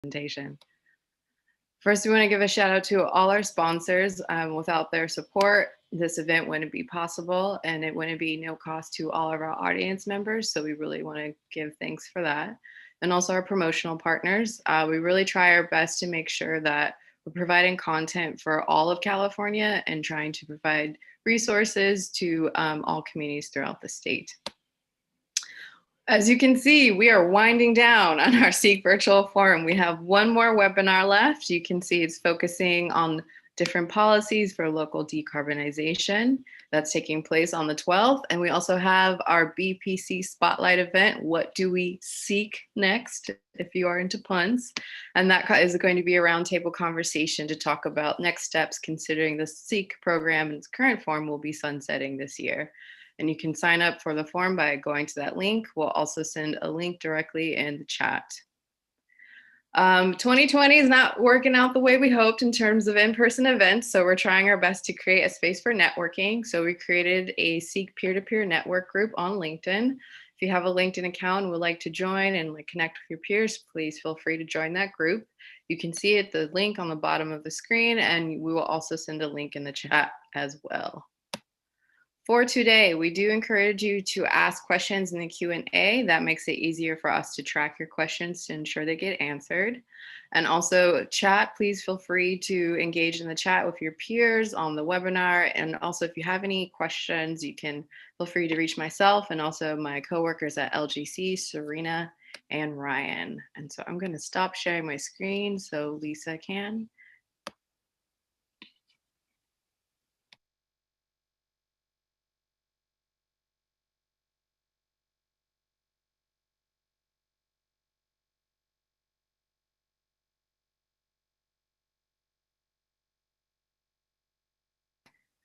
presentation. First, we want to give a shout out to all our sponsors. Without their support, this event wouldn't be possible, and it wouldn't be no cost to all of our audience members. So we really want to give thanks for that. And also our promotional partners. We really try our best to make sure that we're providing content for all of California and trying to provide resources to all communities throughout the state. As you can see, we are winding down on our SEEC virtual forum. We have one more webinar left. You can see it's focusing on different policies for local decarbonization. That's taking place on the 12th. And we also have our BPC Spotlight event, What Do We Seek Next, if you are into puns. And that is going to be a roundtable conversation to talk about next steps, considering the SEEC program in its current form will be sunsetting this year. And you can sign up for the form by going to that link. We'll also send a link directly in the chat. 2020 is not working out the way we hoped in terms of in-person events, so we're trying our best to create a space for networking. So we created a SEEC peer-to-peer network group on LinkedIn. If you have a LinkedIn account and would like to join and connect with your peers, please feel free to join that group. You can see it, the link on the bottom of the screen, and we will also send a link in the chat as well. For today, we do encourage you to ask questions in the Q&A. That makes it easier for us to track your questions to ensure they get answered. And also chat, please feel free to engage in the chat with your peers on the webinar. And also if you have any questions, you can feel free to reach myself and also my coworkers at LGC, Serena and Ryan. And so I'm gonna stop sharing my screen so Lisa can.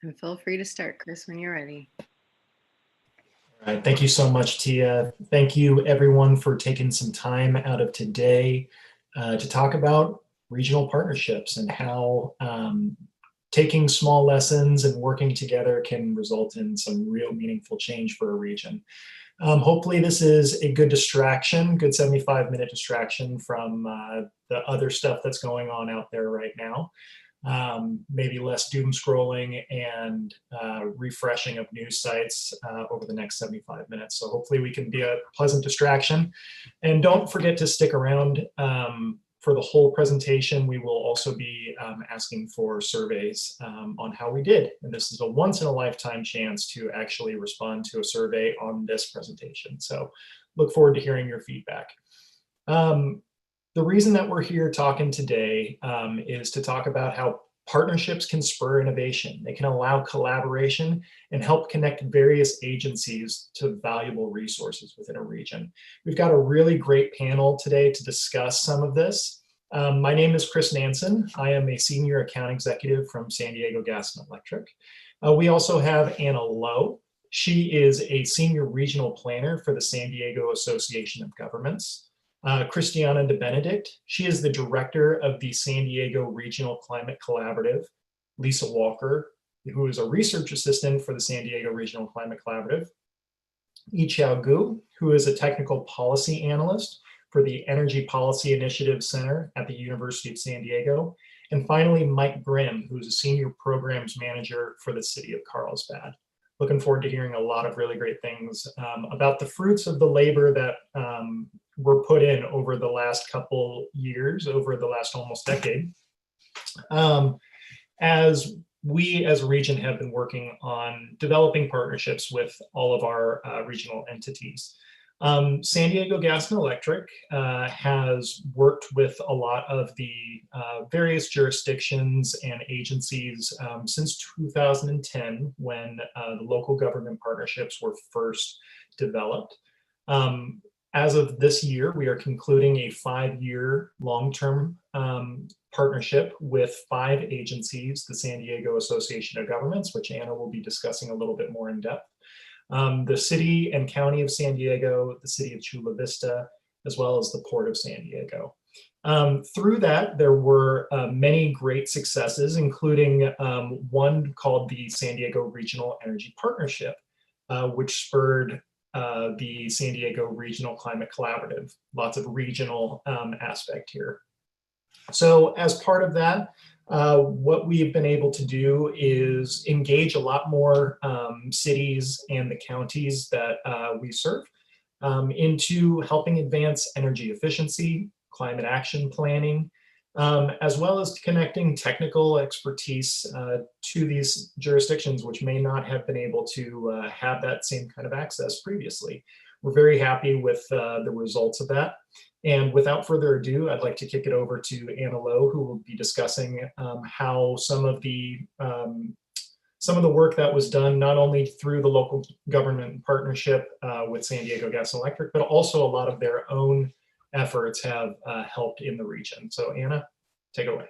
And feel free to start, Chris, when you're ready. All right, thank you so much, Tia. Thank you everyone for taking some time out of today to talk about regional partnerships and how taking small lessons and working together can result in some real meaningful change for a region. Hopefully this is a good distraction, good 75-minute distraction from the other stuff that's going on out there right now. Maybe less doom scrolling and refreshing of news sites over the next 75 minutes. So hopefully we can be a pleasant distraction. And don't forget to stick around for the whole presentation. We will also be asking for surveys on how we did. And this is a once-in-a-lifetime chance to actually respond to a survey on this presentation. So look forward to hearing your feedback. The reason that we're here talking today is to talk about how partnerships can spur innovation. They can allow collaboration and help connect various agencies to valuable resources within a region. We've got a really great panel today to discuss some of this. My name is Chris Nansen. I am a senior account executive from San Diego Gas and Electric. We also have Anna Lowe. She is a senior regional planner for the San Diego Association of Governments. Christiana De Benedict, she is the director of the San Diego Regional Climate Collaborative. Lisa Walker, who is a research assistant for the San Diego Regional Climate Collaborative. Yiqiao Gu, who is a technical policy analyst for the Energy Policy Initiative Center at the University of San Diego. And finally, Mike Grimm, who is a senior programs manager for the city of Carlsbad. Looking forward to hearing a lot of really great things about the fruits of the labor that were put in over the last couple years, over the last almost decade, as we as a region have been working on developing partnerships with all of our regional entities. San Diego Gas and Electric has worked with a lot of the various jurisdictions and agencies since 2010, when the local government partnerships were first developed. As of this year, we are concluding a 5-year long-term partnership with 5 agencies, the San Diego Association of Governments, which Anna will be discussing a little bit more in depth, the City and County of San Diego, the City of Chula Vista, as well as the Port of San Diego. Through that, there were many great successes, including one called the San Diego Regional Energy Partnership, which spurred the San Diego Regional Climate Collaborative. Lots of regional aspect here. So as part of that, what we've been able to do is engage a lot more cities and the counties that we serve into helping advance energy efficiency, climate action planning, as well as connecting technical expertise to these jurisdictions, which may not have been able to have that same kind of access previously. We're very happy with the results of that. And without further ado, I'd like to kick it over to Anna Lowe, who will be discussing how some of the work that was done, not only through the local government partnership with San Diego Gas and Electric, but also a lot of their own efforts have helped in the region. So Anna, take it away.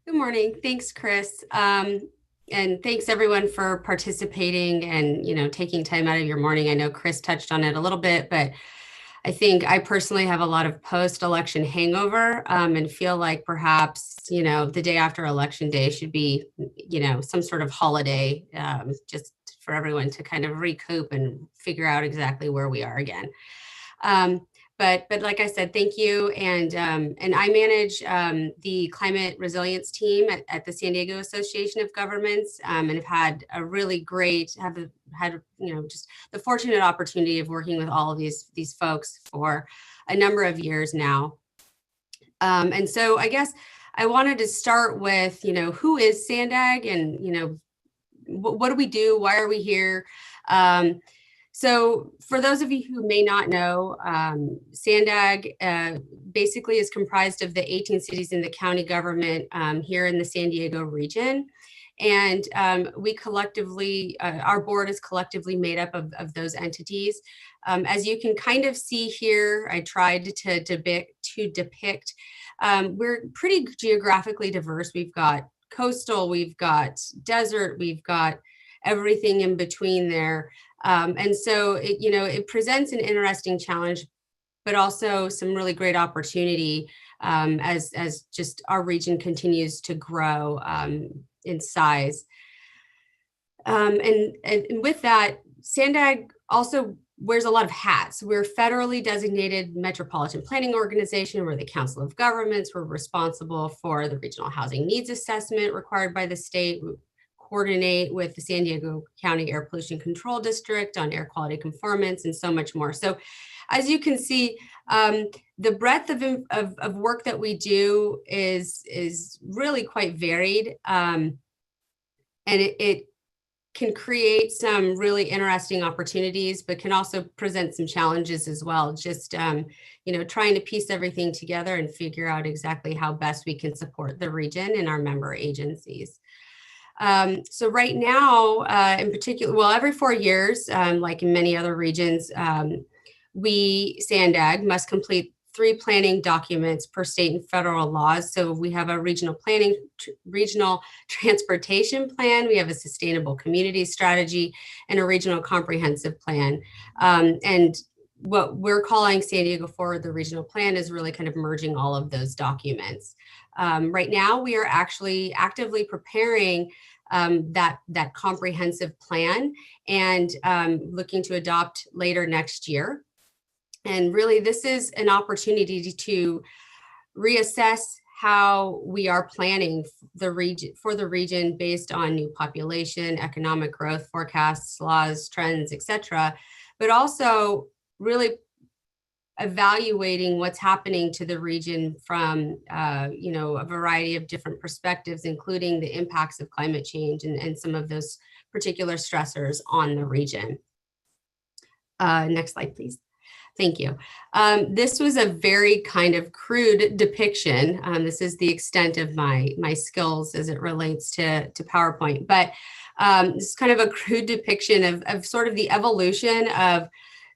Good morning. Thanks, Chris. And thanks everyone for participating and, taking time out of your morning. I know Chris touched on it a little bit, but I think I personally have a lot of post-election hangover and feel like perhaps, the day after election day should be, some sort of holiday just for everyone to kind of recoup and figure out exactly where we are again. But like I said, thank you. And I manage the climate resilience team at the San Diego Association of Governments, and have had a really great, just the fortunate opportunity of working with all of these folks for a number of years now. And so I guess I wanted to start with, who is SANDAG and, what do we do? Why are we here? So for those of you who may not know, SANDAG basically is comprised of the 18 cities in the county government here in the San Diego region. And we collectively, our board is collectively made up of those entities. As you can kind of see here, I tried to depict, we're pretty geographically diverse. We've got coastal, we've got desert, we've got everything in between there. And so it presents an interesting challenge, but also some really great opportunity as just our region continues to grow in size. And with that, SANDAG also wears a lot of hats. We're federally designated metropolitan planning organization. We're the Council of Governments. We're responsible for the regional housing needs assessment required by the state. We coordinate with the San Diego County Air Pollution Control District on air quality conformance and so much more. So as you can see, the breadth of work that we do is really quite varied. And it can create some really interesting opportunities, but can also present some challenges as well. Just, trying to piece everything together and figure out exactly how best we can support the region and our member agencies. So right now, in particular, well, every 4 years, like in many other regions, we, SANDAG, must complete 3 planning documents per state and federal laws. So we have a regional transportation plan, we have a sustainable community strategy, and a regional comprehensive plan. And what we're calling San Diego Forward, the regional plan, is really kind of merging all of those documents. Right now, we are actually actively preparing that comprehensive plan and looking to adopt later next year. And really, this is an opportunity to reassess how we are planning for the region based on new population, economic growth forecasts, laws, trends, et cetera, but also really evaluating what's happening to the region from a variety of different perspectives, including the impacts of climate change and some of those particular stressors on the region. Next slide, please. Thank you. This was a very kind of crude depiction. This is the extent of my skills as it relates to PowerPoint, but this is kind of a crude depiction of sort of the evolution of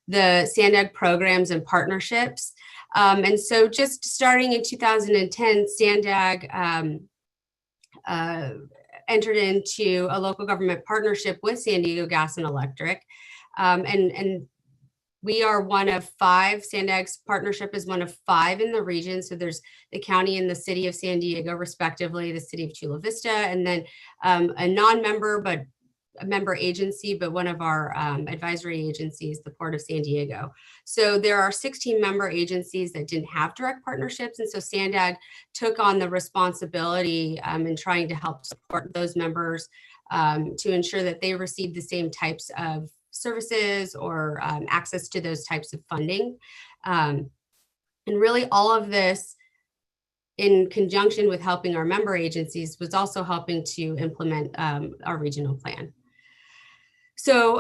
the SANDAG programs and partnerships. And so just starting in 2010, SANDAG entered into a local government partnership with San Diego Gas and Electric. And we are one of 5. SANDAG's partnership is one of 5 in the region. So there's the county and the city of San Diego, respectively, the city of Chula Vista, and then a non-member but a member agency, but one of our advisory agencies, the Port of San Diego. So there are 16 member agencies that didn't have direct partnerships. And so SANDAG took on the responsibility in trying to help support those members to ensure that they receive the same types of services or access to those types of funding. And really all of this, in conjunction with helping our member agencies, was also helping to implement our regional plan. So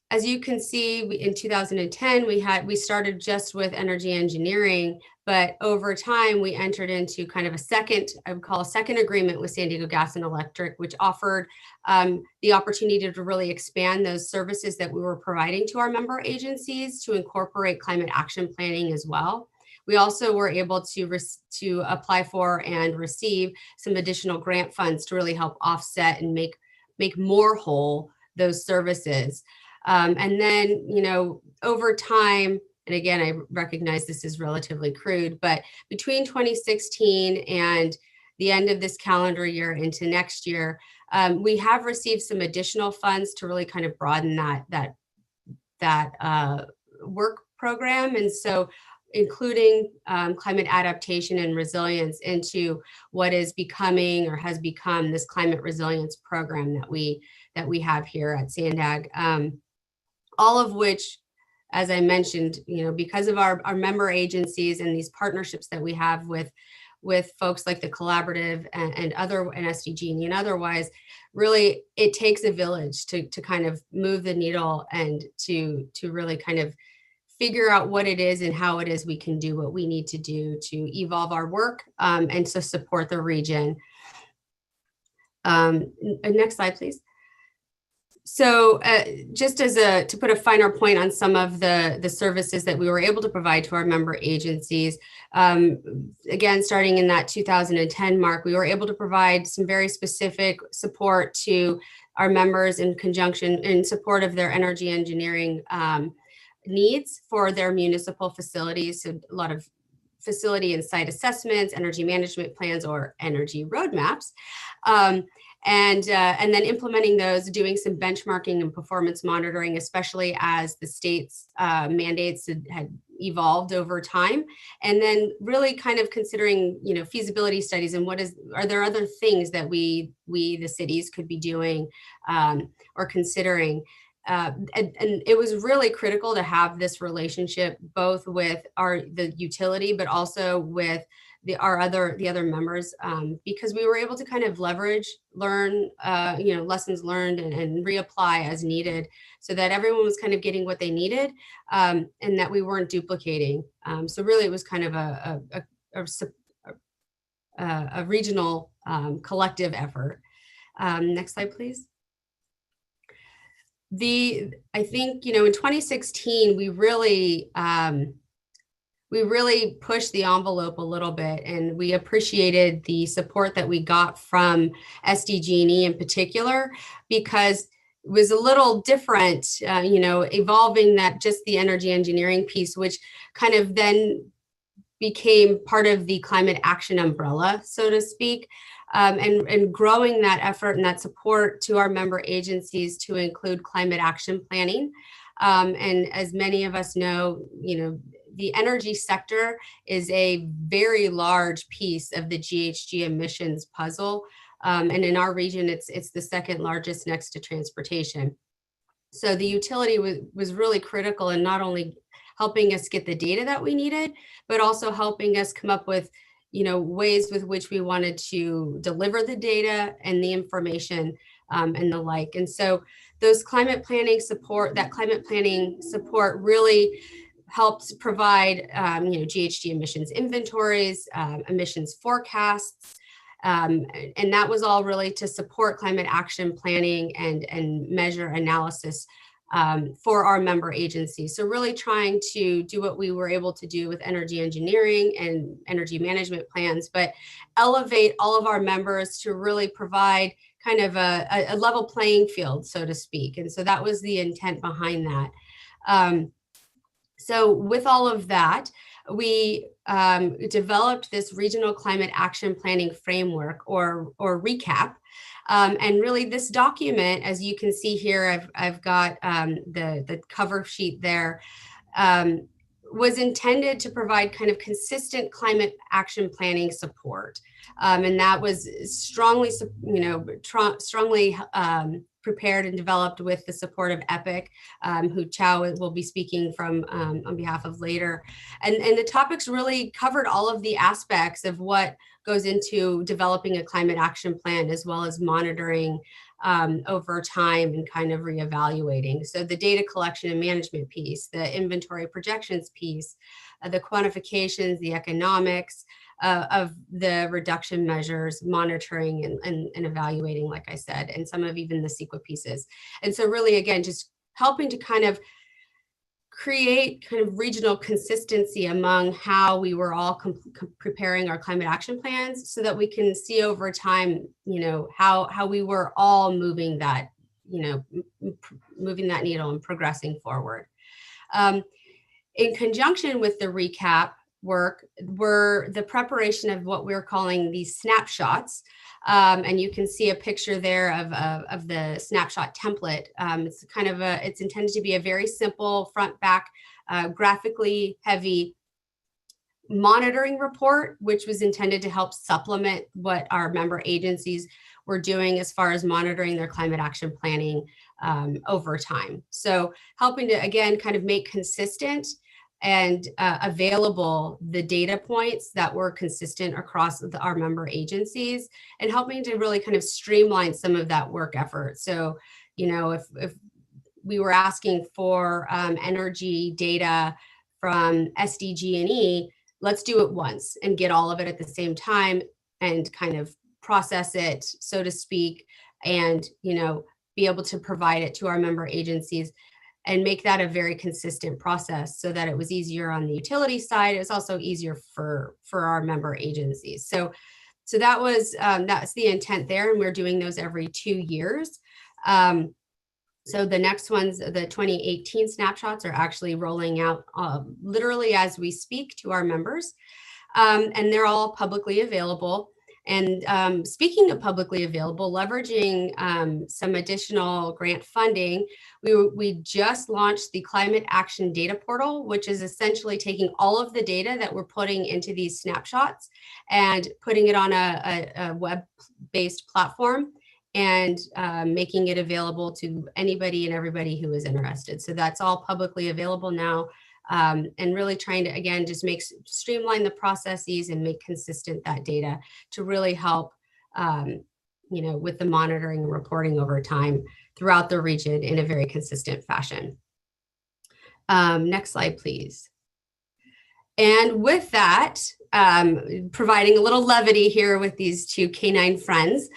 as you can see, in 2010, we started just with energy engineering, but over time we entered into kind of a second, I would call a second agreement with San Diego Gas and Electric, which offered the opportunity to really expand those services that we were providing to our member agencies to incorporate climate action planning as well. We also were able to apply for and receive some additional grant funds to really help offset and make more whole those services. And then, you know, over time, and again, I recognize this is relatively crude, but between 2016 and the end of this calendar year into next year, we have received some additional funds to really kind of broaden that work program. And so including climate adaptation and resilience into what is becoming or has become this climate resilience program that we have here at SANDAG. All of which, as I mentioned, you know, because of our member agencies and these partnerships that we have with folks like the Cooperative and SDG and otherwise, really it takes a village to kind of move the needle and to really kind of figure out what it is and how it is we can do what we need to do to evolve our work and to support the region. Next slide, please. So just as to put a finer point on some of the services that we were able to provide to our member agencies, again, starting in that 2010 mark, we were able to provide some very specific support to our members in support of their energy engineering needs for their municipal facilities. So a lot of facility and site assessments, energy management plans, or energy roadmaps. And then implementing those, doing some benchmarking and performance monitoring, especially as the state's mandates had evolved over time. And then really kind of considering, you know, feasibility studies and are there other things that we the cities could be doing or considering. And it was really critical to have this relationship both with the utility, but also with the other members, because we were able to kind of learn, lessons learned and reapply as needed, so that everyone was kind of getting what they needed, and that we weren't duplicating. So really, it was kind of a regional collective effort. Next slide, please. I think, you know, in 2016, we really pushed the envelope a little bit, and we appreciated the support that we got from SDG&E in particular, because it was a little different, evolving that just the energy engineering piece, which kind of then became part of the climate action umbrella, so to speak. And growing that effort and that support to our member agencies to include climate action planning. And as many of us know, you know, the energy sector is a very large piece of the GHG emissions puzzle. And in our region, it's the second largest next to transportation. So the utility was really critical in not only helping us get the data that we needed, but also helping us come up with, you know, ways with which we wanted to deliver the data and the information and the like. And so that climate planning support really helps provide, GHG emissions inventories, emissions forecasts, and that was all really to support climate action planning and measure analysis for our member agencies. So really trying to do what we were able to do with energy engineering and energy management plans, but elevate all of our members to really provide kind of a level playing field, so to speak. And so that was the intent behind that. So with all of that, we developed this regional climate action planning framework, or RECAP. And really this document, as you can see here, I've got the cover sheet there, was intended to provide kind of consistent climate action planning support. And that was strongly, strongly prepared and developed with the support of EPIC, who Chow will be speaking from on behalf of later. And the topics really covered all of the aspects of what goes into developing a climate action plan, as well as monitoring over time and kind of reevaluating. So the data collection and management piece, the inventory projections piece, the quantifications, the economics of the reduction measures, monitoring and evaluating, like I said, and some of even the CEQA pieces. And so really, again, just helping to kind of create kind of regional consistency among how we were all preparing our climate action plans, so that we can see over time, how we were all moving that, moving that needle and progressing forward. In conjunction with the RECAP work were the preparation of what we're calling these snapshots. And you can see a picture there of the snapshot template. It's kind of it's intended to be a very simple front back, graphically heavy monitoring report, which was intended to help supplement what our member agencies were doing as far as monitoring their climate action planning over time. So helping to, again, kind of make consistent and available the data points that were consistent across our member agencies, and helping to really kind of streamline some of that work effort. So, if we were asking for energy data from SDG&E, let's do it once and get all of it at the same time and kind of process it, so to speak, and, be able to provide it to our member agencies and make that a very consistent process, so that it was easier on the utility side. It was also easier for our member agencies. So that was, that's the intent there. And we're doing those every 2 years. So the next ones, the 2018 snapshots, are actually rolling out literally as we speak to our members. And they're all publicly available. And speaking of publicly available, leveraging some additional grant funding, we just launched the Climate Action Data Portal, which is essentially taking all of the data that we're putting into these snapshots and putting it on a web-based platform, and making it available to anybody and everybody who is interested. So that's all publicly available now. And really trying to, again, just streamline the processes and make consistent that data to really help, with the monitoring and reporting over time throughout the region in a very consistent fashion. Next slide, please. And with that, providing a little levity here with these two canine friends,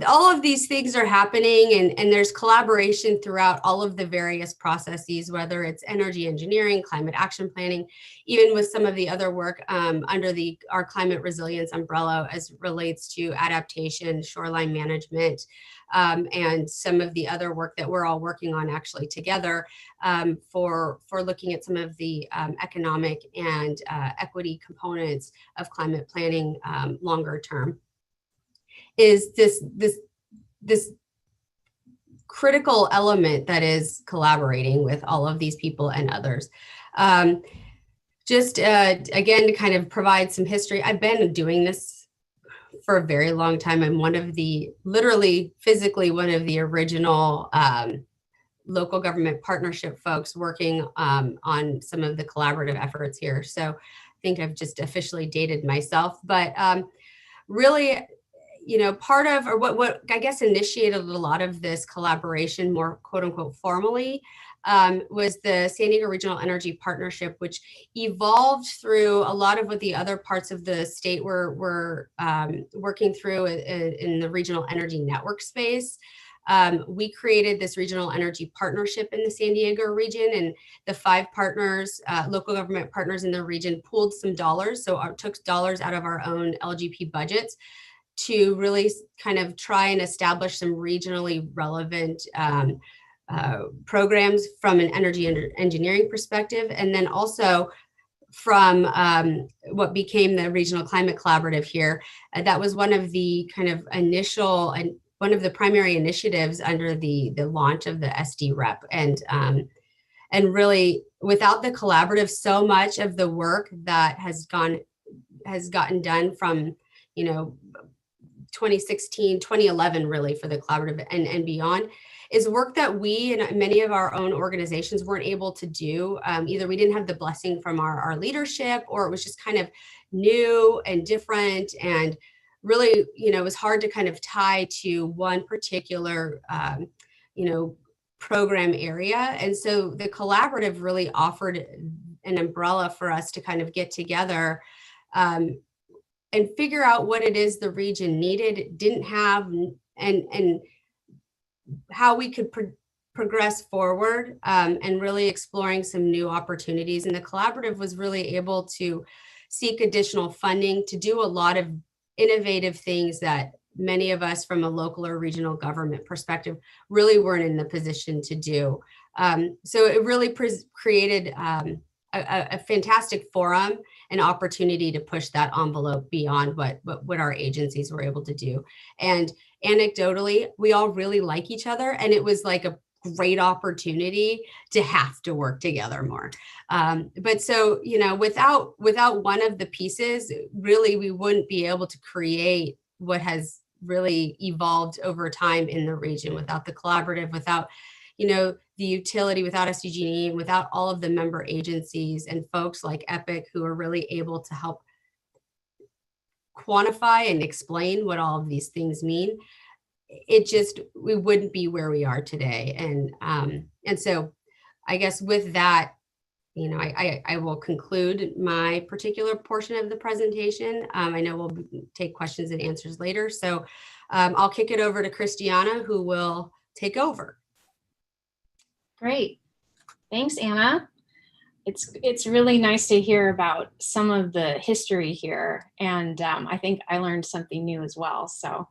all of these things are happening, and there's collaboration throughout all of the various processes, whether it's energy engineering, climate action planning, even with some of the other work under our climate resilience umbrella as relates to adaptation, shoreline management, and some of the other work that we're all working on actually together for looking at some of the economic and equity components of climate planning longer term. Is this critical element that is collaborating with all of these people and others. Just again, to kind of provide some history, I've been doing this for a very long time. I'm literally physically one of the original local government partnership folks working on some of the collaborative efforts here. So I think I've just officially dated myself, but really, part of, or what I guess initiated a lot of this collaboration more quote unquote formally was the San Diego Regional Energy Partnership, which evolved through a lot of what the other parts of the state were working through in the regional energy network space. We created this regional energy partnership in the San Diego region, and the 5 partners, local government partners in the region, pooled some dollars. So took dollars out of our own LGP budgets to really kind of try and establish some regionally relevant programs from an energy engineering perspective, and then also from what became the Regional Climate Collaborative here. That was one of the kind of initial and one of the primary initiatives under the launch of the SD rep. And really, without the collaborative, so much of the work that has gotten done from, 2016, 2011, really, for the collaborative and beyond, is work that we and many of our own organizations weren't able to do. Either we didn't have the blessing from our leadership, or it was just kind of new and different. And really, it was hard to kind of tie to one particular, program area. And so the collaborative really offered an umbrella for us to kind of get together and figure out what it is the region needed, didn't have, and how we could progress forward, and really exploring some new opportunities. And the collaborative was really able to seek additional funding to do a lot of innovative things that many of us from a local or regional government perspective really weren't in the position to do. So it really created a fantastic forum, an opportunity to push that envelope beyond what our agencies were able to do. And anecdotally, we all really like each other, and it was like a great opportunity to have to work together more. But so, without one of the pieces, really, we wouldn't be able to create what has really evolved over time in the region. Without the collaborative, without the utility, without SDG&E, without all of the member agencies and folks like EPIC who are really able to help quantify and explain what all of these things mean, we wouldn't be where we are today. And so I guess with that, I will conclude my particular portion of the presentation. I know we'll take questions and answers later. So I'll kick it over to Christiana, who will take over. Great. Thanks, Anna. It's really nice to hear about some of the history here. And I think I learned something new as well. So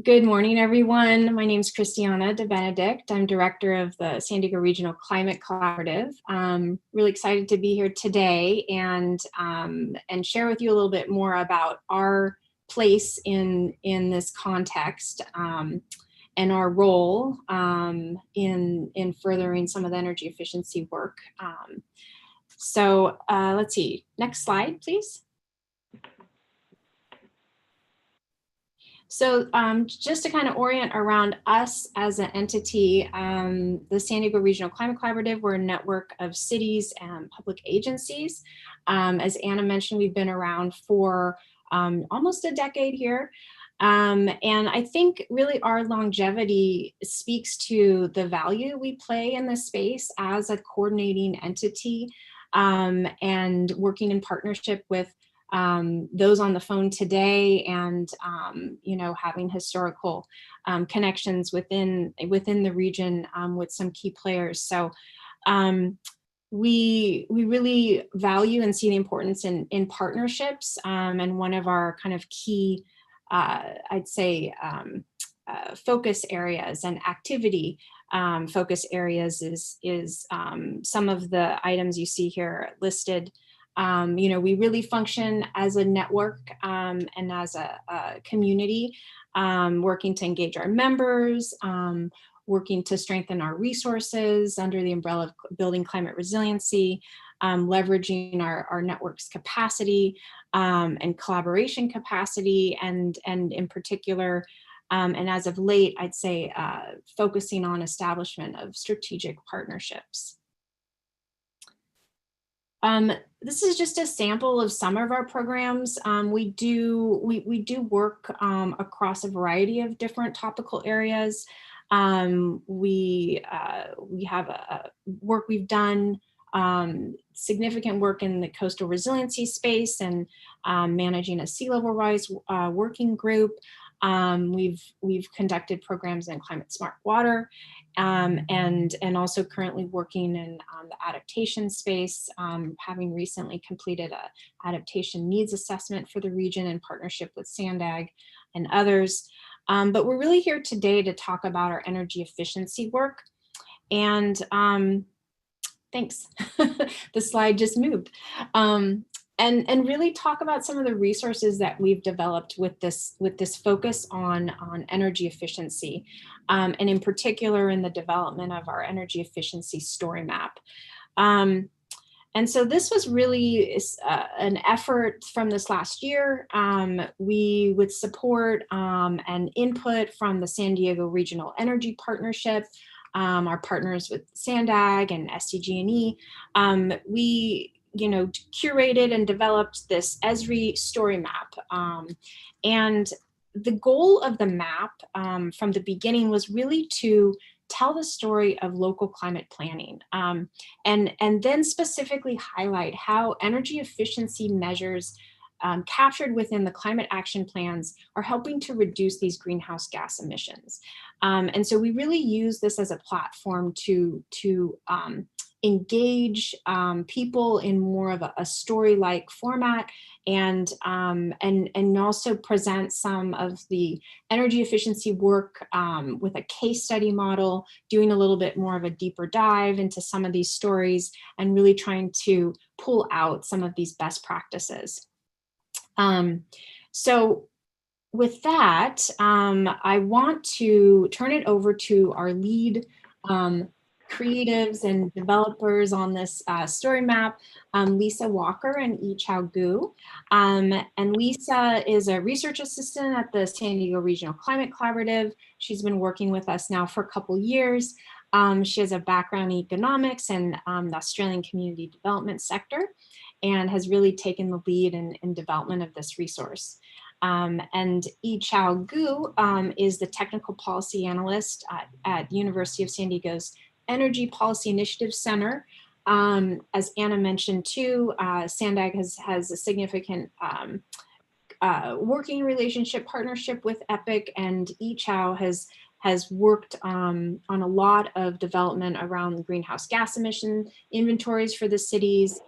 good morning, everyone. My name is Christiana De Benedict. I'm director of the San Diego Regional Climate Collaborative. I'm really excited to be here today and share with you a little bit more about our place in this context and our role in furthering some of the energy efficiency work. So let's see, next slide, please. So just to kind of orient around us as an entity, the San Diego Regional Climate Collaborative, we're a network of cities and public agencies. As Anna mentioned, we've been around for almost a decade here. And I think really our longevity speaks to the value we play in this space as a coordinating entity and working in partnership with those on the phone today, and having historical connections within the region with some key players. So we really value and see the importance in partnerships, and one of our kind of key I'd say focus areas and activity focus areas is some of the items you see here listed. We really function as a network and as a community, working to engage our members, working to strengthen our resources under the umbrella of building climate resiliency, leveraging our network's capacity and collaboration capacity, and in particular, and as of late, I'd say focusing on establishment of strategic partnerships. This is just a sample of some of our programs. We do work across a variety of different topical areas. We have work we've done, significant work in the coastal resiliency space and managing a sea level rise working group. We've conducted programs in climate smart water, and also currently working in the adaptation space, having recently completed a adaptation needs assessment for the region in partnership with SANDAG and others. But we're really here today to talk about our energy efficiency work. And thanks, the slide just moved. And really talk about some of the resources that we've developed with this focus on energy efficiency, and in particular in the development of our energy efficiency story map. And so this was really an effort from this last year. We would support and input from the San Diego Regional Energy Partnership, our partners with SANDAG and SDG&E. We curated and developed this ESRI story map. And the goal of the map from the beginning was really to tell the story of local climate planning, and then specifically highlight how energy efficiency measures captured within the climate action plans are helping to reduce these greenhouse gas emissions. And so we really use this as a platform to engage people in more of a story-like format, and also present some of the energy efficiency work with a case study model, doing a little bit more of a deeper dive into some of these stories, and really trying to pull out some of these best practices. So with that, I want to turn it over to our lead creatives and developers on this story map, Lisa Walker and Yi-Chao Gu. And Lisa is a research assistant at the San Diego Regional Climate Collaborative. She's been working with us now for a couple years. She has a background in economics and the Australian community development sector, and has really taken the lead in development of this resource. And Yi-Chao Gu is the technical policy analyst at University of San Diego's Energy Policy Initiative Center. As Anna mentioned too, SANDAG has a significant working relationship partnership with EPIC, and Yi-Chao has worked on a lot of development around greenhouse gas emission inventories for the cities,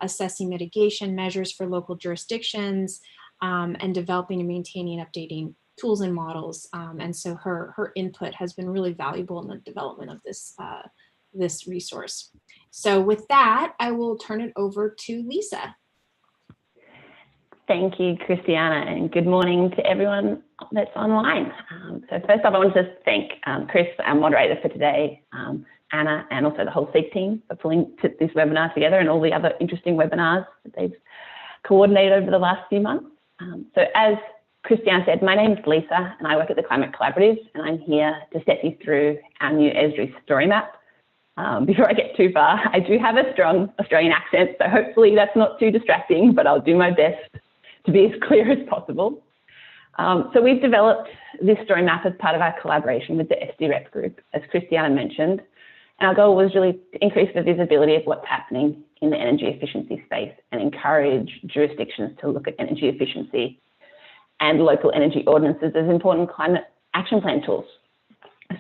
assessing mitigation measures for local jurisdictions, and developing and maintaining and updating tools and models. And so her input has been really valuable in the development of this resource. So with that, I will turn it over to Lisa. Thank you, Christiana, and good morning to everyone that's online. So first off, I want to thank Chris, our moderator for today, Anna, and also the whole SEEC team for pulling this webinar together, and all the other interesting webinars that they've coordinated over the last few months. So as Christiana said, my name is Lisa, and I work at the Climate Collaborative, and I'm here to step you through our new ESRI story map. Before I get too far, I do have a strong Australian accent, so hopefully that's not too distracting, but I'll do my best to be as clear as possible. So we've developed this story map as part of our collaboration with the SDREP group, as Christiana mentioned. And our goal was really to increase the visibility of what's happening in the energy efficiency space and encourage jurisdictions to look at energy efficiency and local energy ordinances as important climate action plan tools.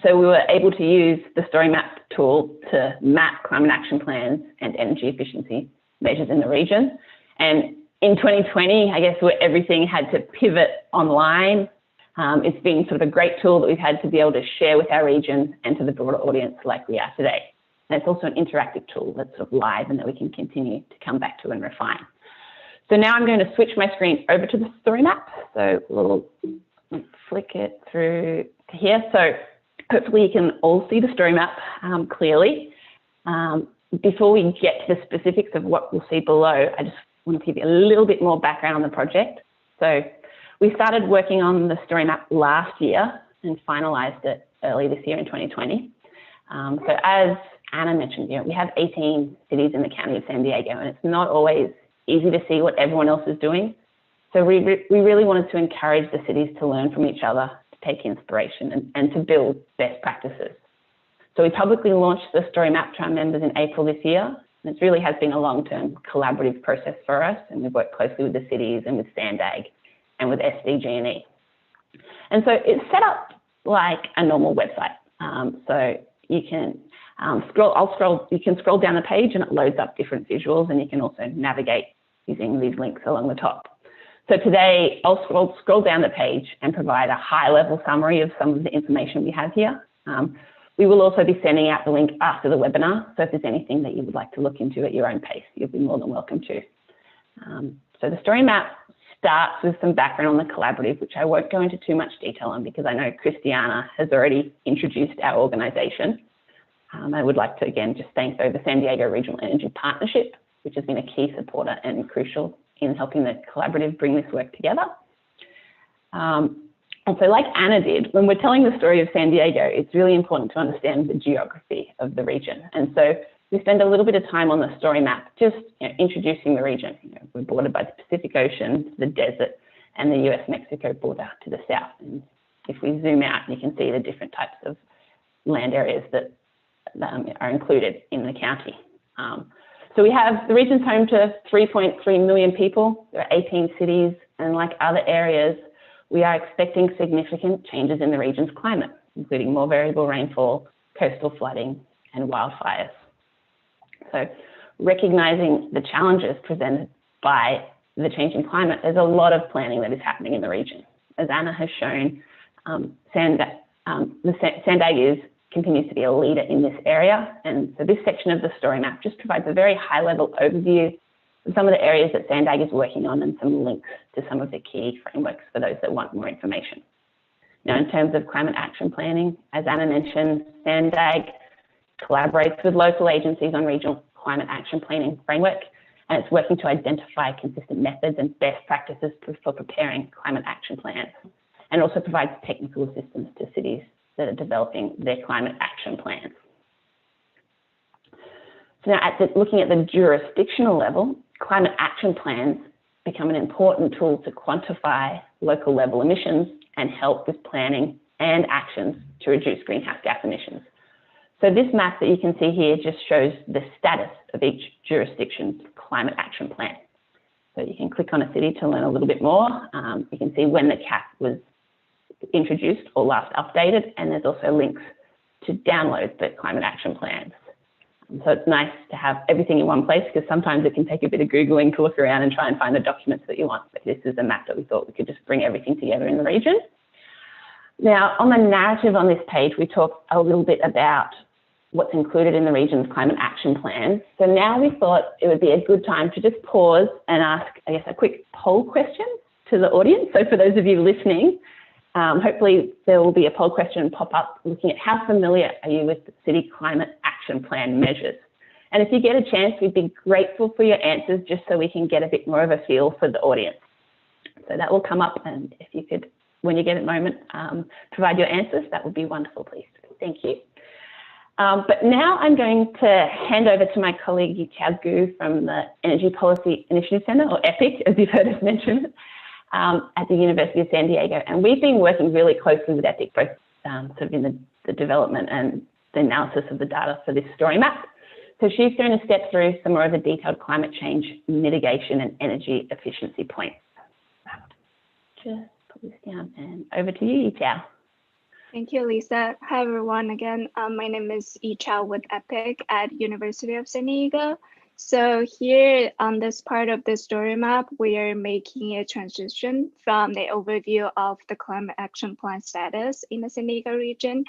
So we were able to use the story map tool to map climate action plans and energy efficiency measures in the region. And in 2020, I guess where everything had to pivot online, it's been sort of a great tool that we've had to be able to share with our region and to the broader audience like we are today. And it's also an interactive tool that's sort of live and that we can continue to come back to and refine. So now I'm going to switch my screen over to the story map. So we'll flick it through to here. So hopefully you can all see the story map clearly. Before we get to the specifics of what we'll see below, I just want to give you a little bit more background on the project. So we started working on the story map last year and finalized it early this year in 2020. So as Anna mentioned, we have 18 cities in the county of San Diego, and it's not always easy to see what everyone else is doing. So we really wanted to encourage the cities to learn from each other, to take inspiration and to build best practices. So we publicly launched the story map to our members in April this year. And it really has been a long-term collaborative process for us, and we've worked closely with the cities and with SANDAG and with SDG&E. And so it's set up like a normal website. So you can you can scroll down the page and it loads up different visuals, and you can also navigate using these links along the top. So today, I'll scroll down the page and provide a high-level summary of some of the information we have here. We will also be sending out the link after the webinar, so if there's anything that you would like to look into at your own pace, you'll be more than welcome to. So the story map starts with some background on the collaborative, which I won't go into too much detail on because I know Christiana has already introduced our organisation. I would like to again just thank the San Diego Regional Energy Partnership, which has been a key supporter and crucial in helping the collaborative bring this work together. And so like Anna did, when we're telling the story of San Diego, it's really important to understand the geography of the region. And so we spend a little bit of time on the story map, just introducing the region. We're bordered by the Pacific Ocean, the desert, and the US-Mexico border to the south. And if we zoom out, you can see the different types of land areas that are included in the county. So we have the region's home to 3.3 million people. There are 18 cities, and like other areas, we are expecting significant changes in the region's climate, including more variable rainfall, coastal flooding, and wildfires. So recognizing the challenges presented by the changing climate, there's a lot of planning that is happening in the region. As Anna has shown, San Diego continues to be a leader in this area. And so this section of the story map just provides a very high-level overview of some of the areas that San Diego is working on and some links to some of the key frameworks for those that want more information. Now, in terms of climate action planning, as Anna mentioned, San Diego collaborates with local agencies on regional climate action planning framework, and it's working to identify consistent methods and best practices for preparing climate action plans, and also provides technical assistance to cities that are developing their climate action plans. So now looking at the jurisdictional level, climate action plans become an important tool to quantify local level emissions and help with planning and actions to reduce greenhouse gas emissions. So this map that you can see here just shows the status of each jurisdiction's climate action plan. So you can click on a city to learn a little bit more. You can see when the CAP was introduced or last updated, and there's also links to download the climate action plans. So it's nice to have everything in one place because sometimes it can take a bit of Googling to look around and try and find the documents that you want. But this is a map that we thought we could just bring everything together in the region. Now, on the narrative on this page, we talk a little bit about what's included in the region's climate action plan. So now we thought it would be a good time to just pause and ask, I guess, a quick poll question to the audience. So for those of you listening, hopefully there will be a poll question pop up looking at how familiar are you with the city climate action plan measures. And if you get a chance, we'd be grateful for your answers just so we can get a bit more of a feel for the audience. So that will come up, and if you could, when you get a moment, provide your answers, that would be wonderful, please. Thank you. But now I'm going to hand over to my colleague Yichao Gu from the Energy Policy Initiative Center, or EPIC, as you've heard us mention, at the University of San Diego. And we've been working really closely with EPIC, both sort of in the development and the analysis of the data for this story map. So she's going to step through some more of the detailed climate change mitigation and energy efficiency points. Just put this down and over to you, Yichao. Thank you, Lisa. Hi, everyone. Again, my name is Yichao with EPIC at University of San Diego. So here on this part of the story map, we are making a transition from the overview of the climate action plan status in the San Diego region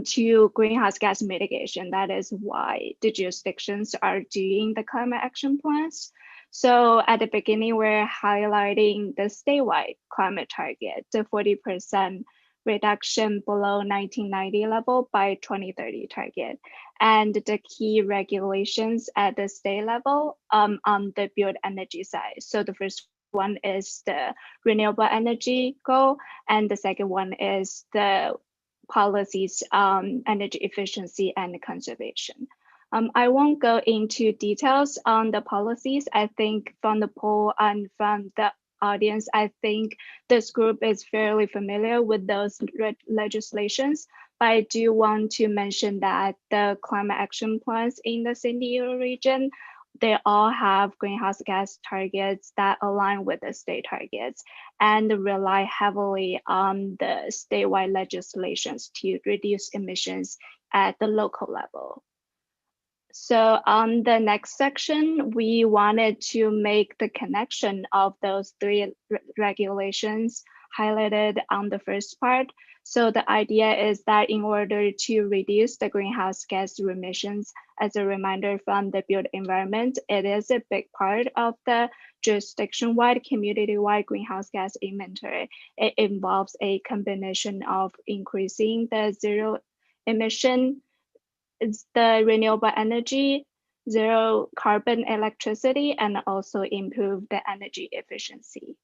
to greenhouse gas mitigation. That is why the jurisdictions are doing the climate action plans. So at the beginning, we're highlighting the statewide climate target, the 40% reduction below 1990 level by 2030 target, and the key regulations at the state level on the build energy side. So the first one is the renewable energy goal, and the second one is the policies on energy efficiency and conservation. I won't go into details on the policies. I think from the poll and from the audience, I think this group is fairly familiar with those legislations, but I do want to mention that the climate action plans in the San Diego region, they all have greenhouse gas targets that align with the state targets and rely heavily on the statewide legislations to reduce emissions at the local level. So on the next section, we wanted to make the connection of those three regulations highlighted on the first part. So the idea is that in order to reduce the greenhouse gas emissions, as a reminder from the built environment, it is a big part of the jurisdiction-wide, community-wide greenhouse gas inventory. It involves a combination of increasing the zero emission, it's the renewable energy, zero carbon electricity, and also improve the energy efficiency.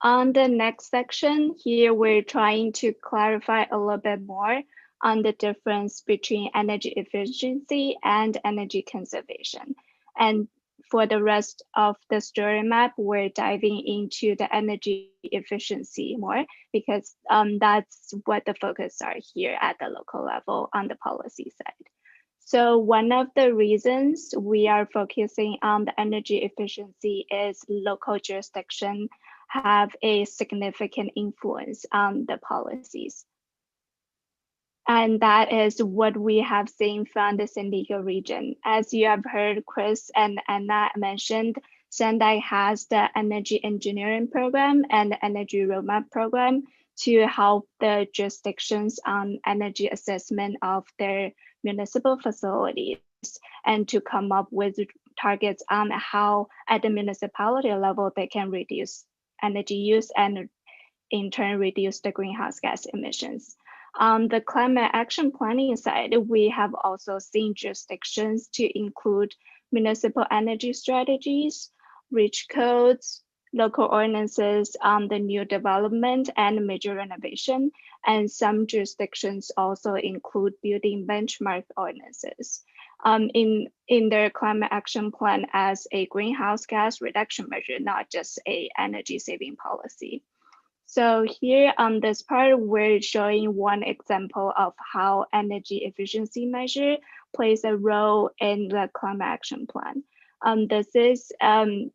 On the next section, here we're trying to clarify a little bit more on the difference between energy efficiency and energy conservation. And for the rest of the story map, we're diving into the energy efficiency more because that's what the focus are here at the local level on the policy side. So one of the reasons we are focusing on the energy efficiency is local jurisdiction have a significant influence on the policies. And that is what we have seen from the San Diego region. As you have heard Chris and Anna mentioned, Sendai has the energy engineering program and the energy roadmap program to help the jurisdictions on energy assessment of their municipal facilities and to come up with targets on how at the municipality level they can reduce energy use and in turn reduce the greenhouse gas emissions. On the climate action planning side, we have also seen jurisdictions to include municipal energy strategies, REACH codes, local ordinances on the new development and major renovation, and some jurisdictions also include building benchmark ordinances in their climate action plan as a greenhouse gas reduction measure, not just a energy saving policy. So here on this part, we're showing one example of how energy efficiency measure plays a role in the climate action plan. This is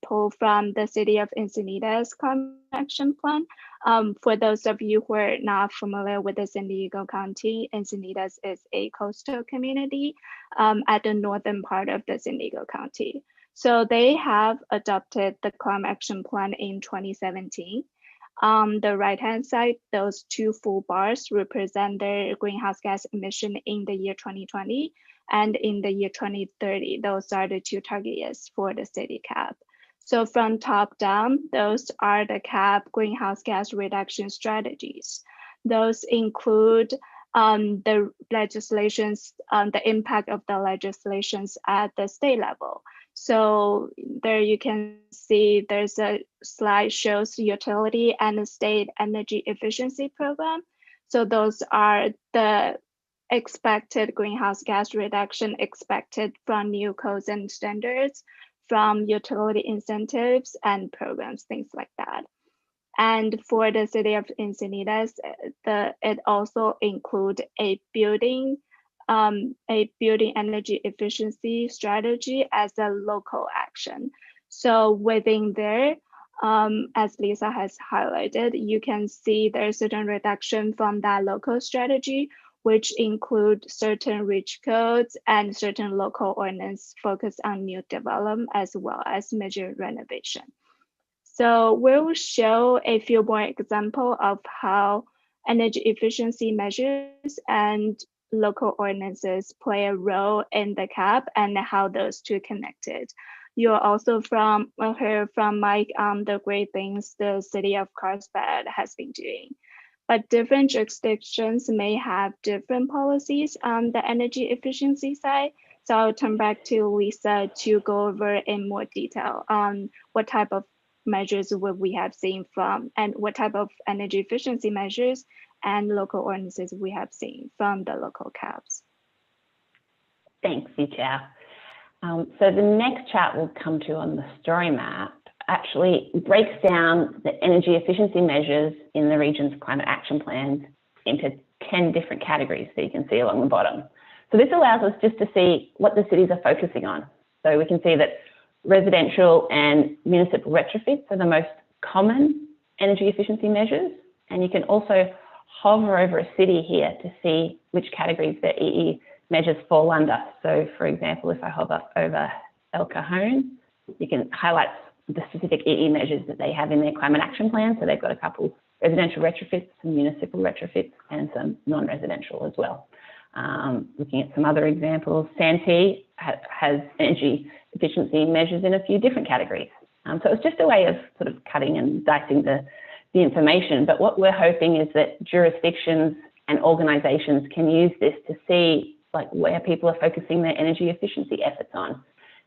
pulled from the City of Encinitas climate action plan. For those of you who are not familiar with the San Diego County, Encinitas is a coastal community at the northern part of the San Diego County. So they have adopted the climate action plan in 2017. On the right-hand side, those two full bars represent their greenhouse gas emission in the year 2020 and in the year 2030. Those are the two target years for the city cap. So from top down, those are the cap greenhouse gas reduction strategies. Those include the legislations, the impact of the legislations at the state level. So there you can see there's a slide shows utility and the state energy efficiency program. So those are the expected greenhouse gas reduction expected from new codes and standards, from utility incentives and programs, things like that. And for the City of Encinitas, it also includes a building energy efficiency strategy as a local action. So within there, as Lisa has highlighted, you can see there's certain reduction from that local strategy, which include certain REACH codes and certain local ordinance focused on new development as well as major renovation. So we'll show a few more examples of how energy efficiency measures and local ordinances play a role in the cap and how those two connected. You'll also hear from Mike on the great things the city of Carlsbad has been doing. But different jurisdictions may have different policies on the energy efficiency side. So I'll turn back to Lisa to go over in more detail on what type of measures would we have seen from and what type of energy efficiency measures and local ordinances we have seen from the local caps. Thanks, Yichao. So the next chart we'll come to on the story map actually breaks down the energy efficiency measures in the region's climate action plans into 10 different categories that you can see along the bottom. So this allows us just to see what the cities are focusing on. So we can see that residential and municipal retrofits are the most common energy efficiency measures. And you can also hover over a city here to see which categories the EE measures fall under. So for example, if I hover over El Cajon, you can highlight the specific EE measures that they have in their climate action plan. So they've got a couple residential retrofits, some municipal retrofits, and some non-residential as well. Looking at some other examples, Santee has energy efficiency measures in a few different categories. So it's just a way of sort of cutting and dicing the information. But what we're hoping is that jurisdictions and organisations can use this to see like where people are focusing their energy efficiency efforts on.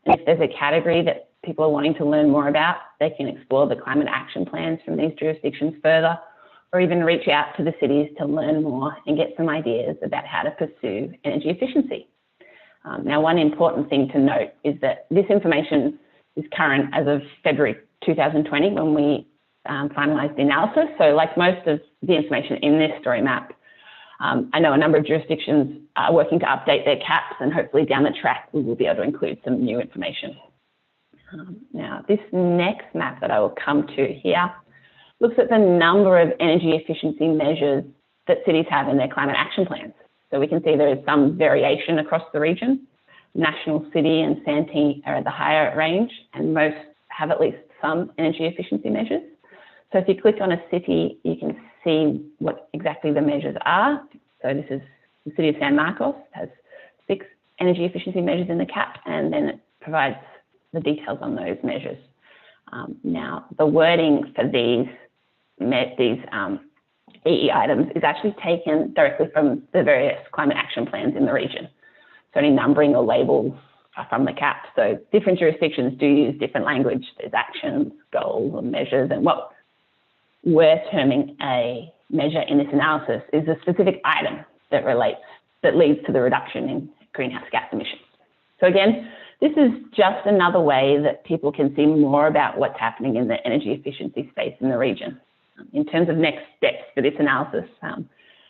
And if there's a category that people are wanting to learn more about, they can explore the climate action plans from these jurisdictions further, or even reach out to the cities to learn more and get some ideas about how to pursue energy efficiency. Now, one important thing to note is that this information is current as of February 2020 when we finalised the analysis. So like most of the information in this story map, I know a number of jurisdictions are working to update their caps, and hopefully down the track we will be able to include some new information. Now, this next map that I will come to here looks at the number of energy efficiency measures that cities have in their climate action plans. So we can see there is some variation across the region. National City and Santee are at the higher range, and most have at least some energy efficiency measures. So if you click on a city, you can see what exactly the measures are. So this is the city of San Marcos, has 6 energy efficiency measures in the cap, and then it provides the details on those measures. Now, the wording for these EE items is actually taken directly from the various climate action plans in the region. So any numbering or labels are from the cap. So different jurisdictions do use different language. There's actions, goals, or measures, and what we're terming a measure in this analysis is a specific item that leads to the reduction in greenhouse gas emissions. So again, this is just another way that people can see more about what's happening in the energy efficiency space in the region. In terms of next steps for this analysis,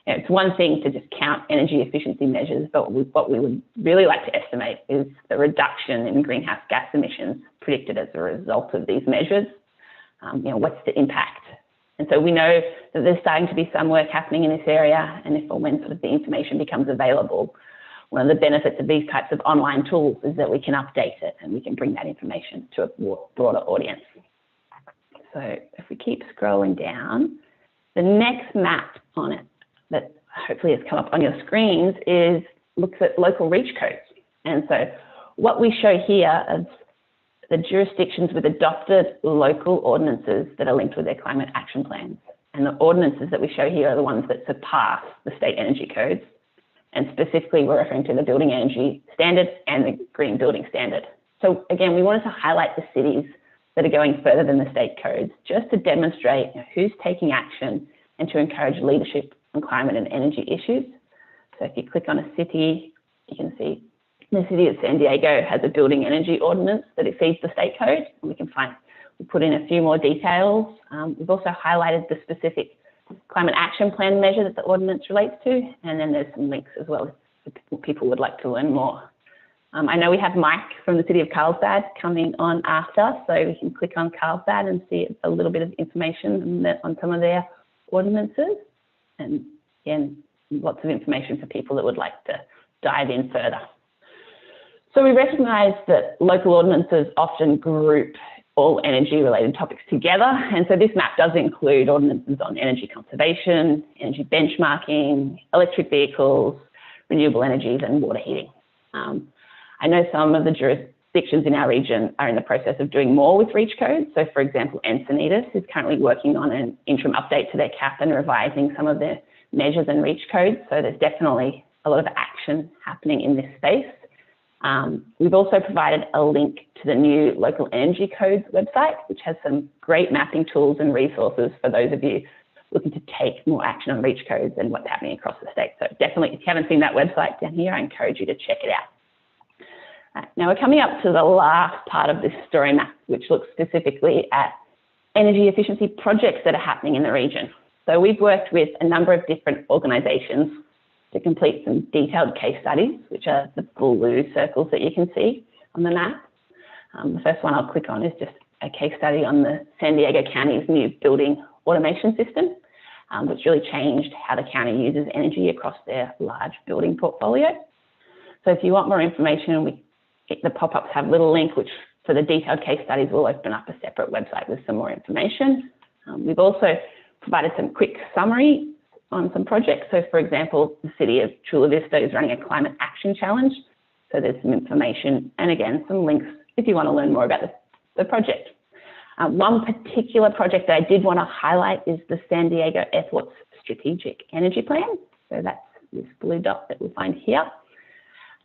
it's one thing to just count energy efficiency measures, but what we would really like to estimate is the reduction in greenhouse gas emissions predicted as a result of these measures. What's the impact? And so we know that there's starting to be some work happening in this area, and if or when sort of the information becomes available, one of the benefits of these types of online tools is that we can update it and we can bring that information to a broader audience. So if we keep scrolling down, the next map on it that hopefully has come up on your screens looks at local reach codes. And so what we show here are the jurisdictions with adopted local ordinances that are linked with their climate action plans. And the ordinances that we show here are the ones that surpass the state energy codes. And specifically, we're referring to the Building Energy Standard and the Green Building Standard. So again, we wanted to highlight the cities that are going further than the state codes, just to demonstrate who's taking action and to encourage leadership on climate and energy issues. So if you click on a city, you can see the city of San Diego has a building energy ordinance that exceeds the state code. And we put in a few more details. We've also highlighted the specific climate action plan measure that the ordinance relates to, and then there's some links as well if people would like to learn more. I know we have Mike from the city of Carlsbad coming on after, so we can click on Carlsbad and see a little bit of information on some of their ordinances, and again, lots of information for people that would like to dive in further. So we recognise that local ordinances often group all energy related topics together, and so this map does include ordinances on energy conservation, energy benchmarking, electric vehicles, renewable energies, and water heating. I know some of the jurisdictions in our region are in the process of doing more with reach codes. So for example, Encinitas is currently working on an interim update to their cap and revising some of their measures and reach codes. So there's definitely a lot of action happening in this space. We've also provided a link to the new Local Energy Codes website, which has some great mapping tools and resources for those of you looking to take more action on reach codes and what's happening across the state. So definitely, if you haven't seen that website down here, I encourage you to check it out. Now we're coming up to the last part of this story map, which looks specifically at energy efficiency projects that are happening in the region. So we've worked with a number of different organisations to complete some detailed case studies, which are the blue circles that you can see on the map. The first one I'll click on is just a case study on the San Diego County's new building automation system, which really changed how the county uses energy across their large building portfolio. So if you want more information, the pop-ups have a little link, which for the detailed case studies will open up a separate website with some more information. We've also provided some quick summary on some projects. So for example, the City of Chula Vista is running a climate action challenge. So there's some information and again, some links if you want to learn more about the project. One particular project that I did want to highlight is the San Diego Airport's Strategic Energy Plan. So that's this blue dot that we'll find here.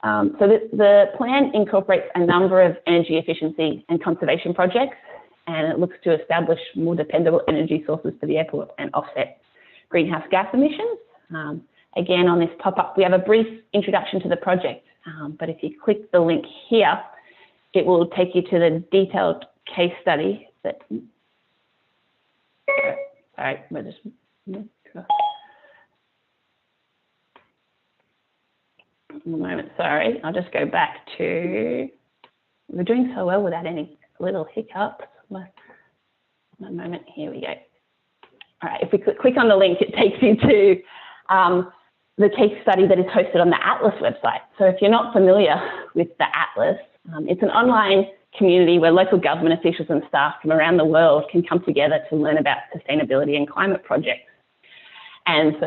So the plan incorporates a number of energy efficiency and conservation projects, and it looks to establish more dependable energy sources for the airport and offset greenhouse gas emissions. Again, on this pop-up, we have a brief introduction to the project, but if you click the link here, it will take you to the detailed case study that, sorry, we're just, a moment, sorry, I'll just go back to, we're doing so well without any little hiccups. One moment, here we go. All right, if we click on the link, it takes you to the case study that is hosted on the Atlas website. So if you're not familiar with the Atlas, it's an online community where local government officials and staff from around the world can come together to learn about sustainability and climate projects. And so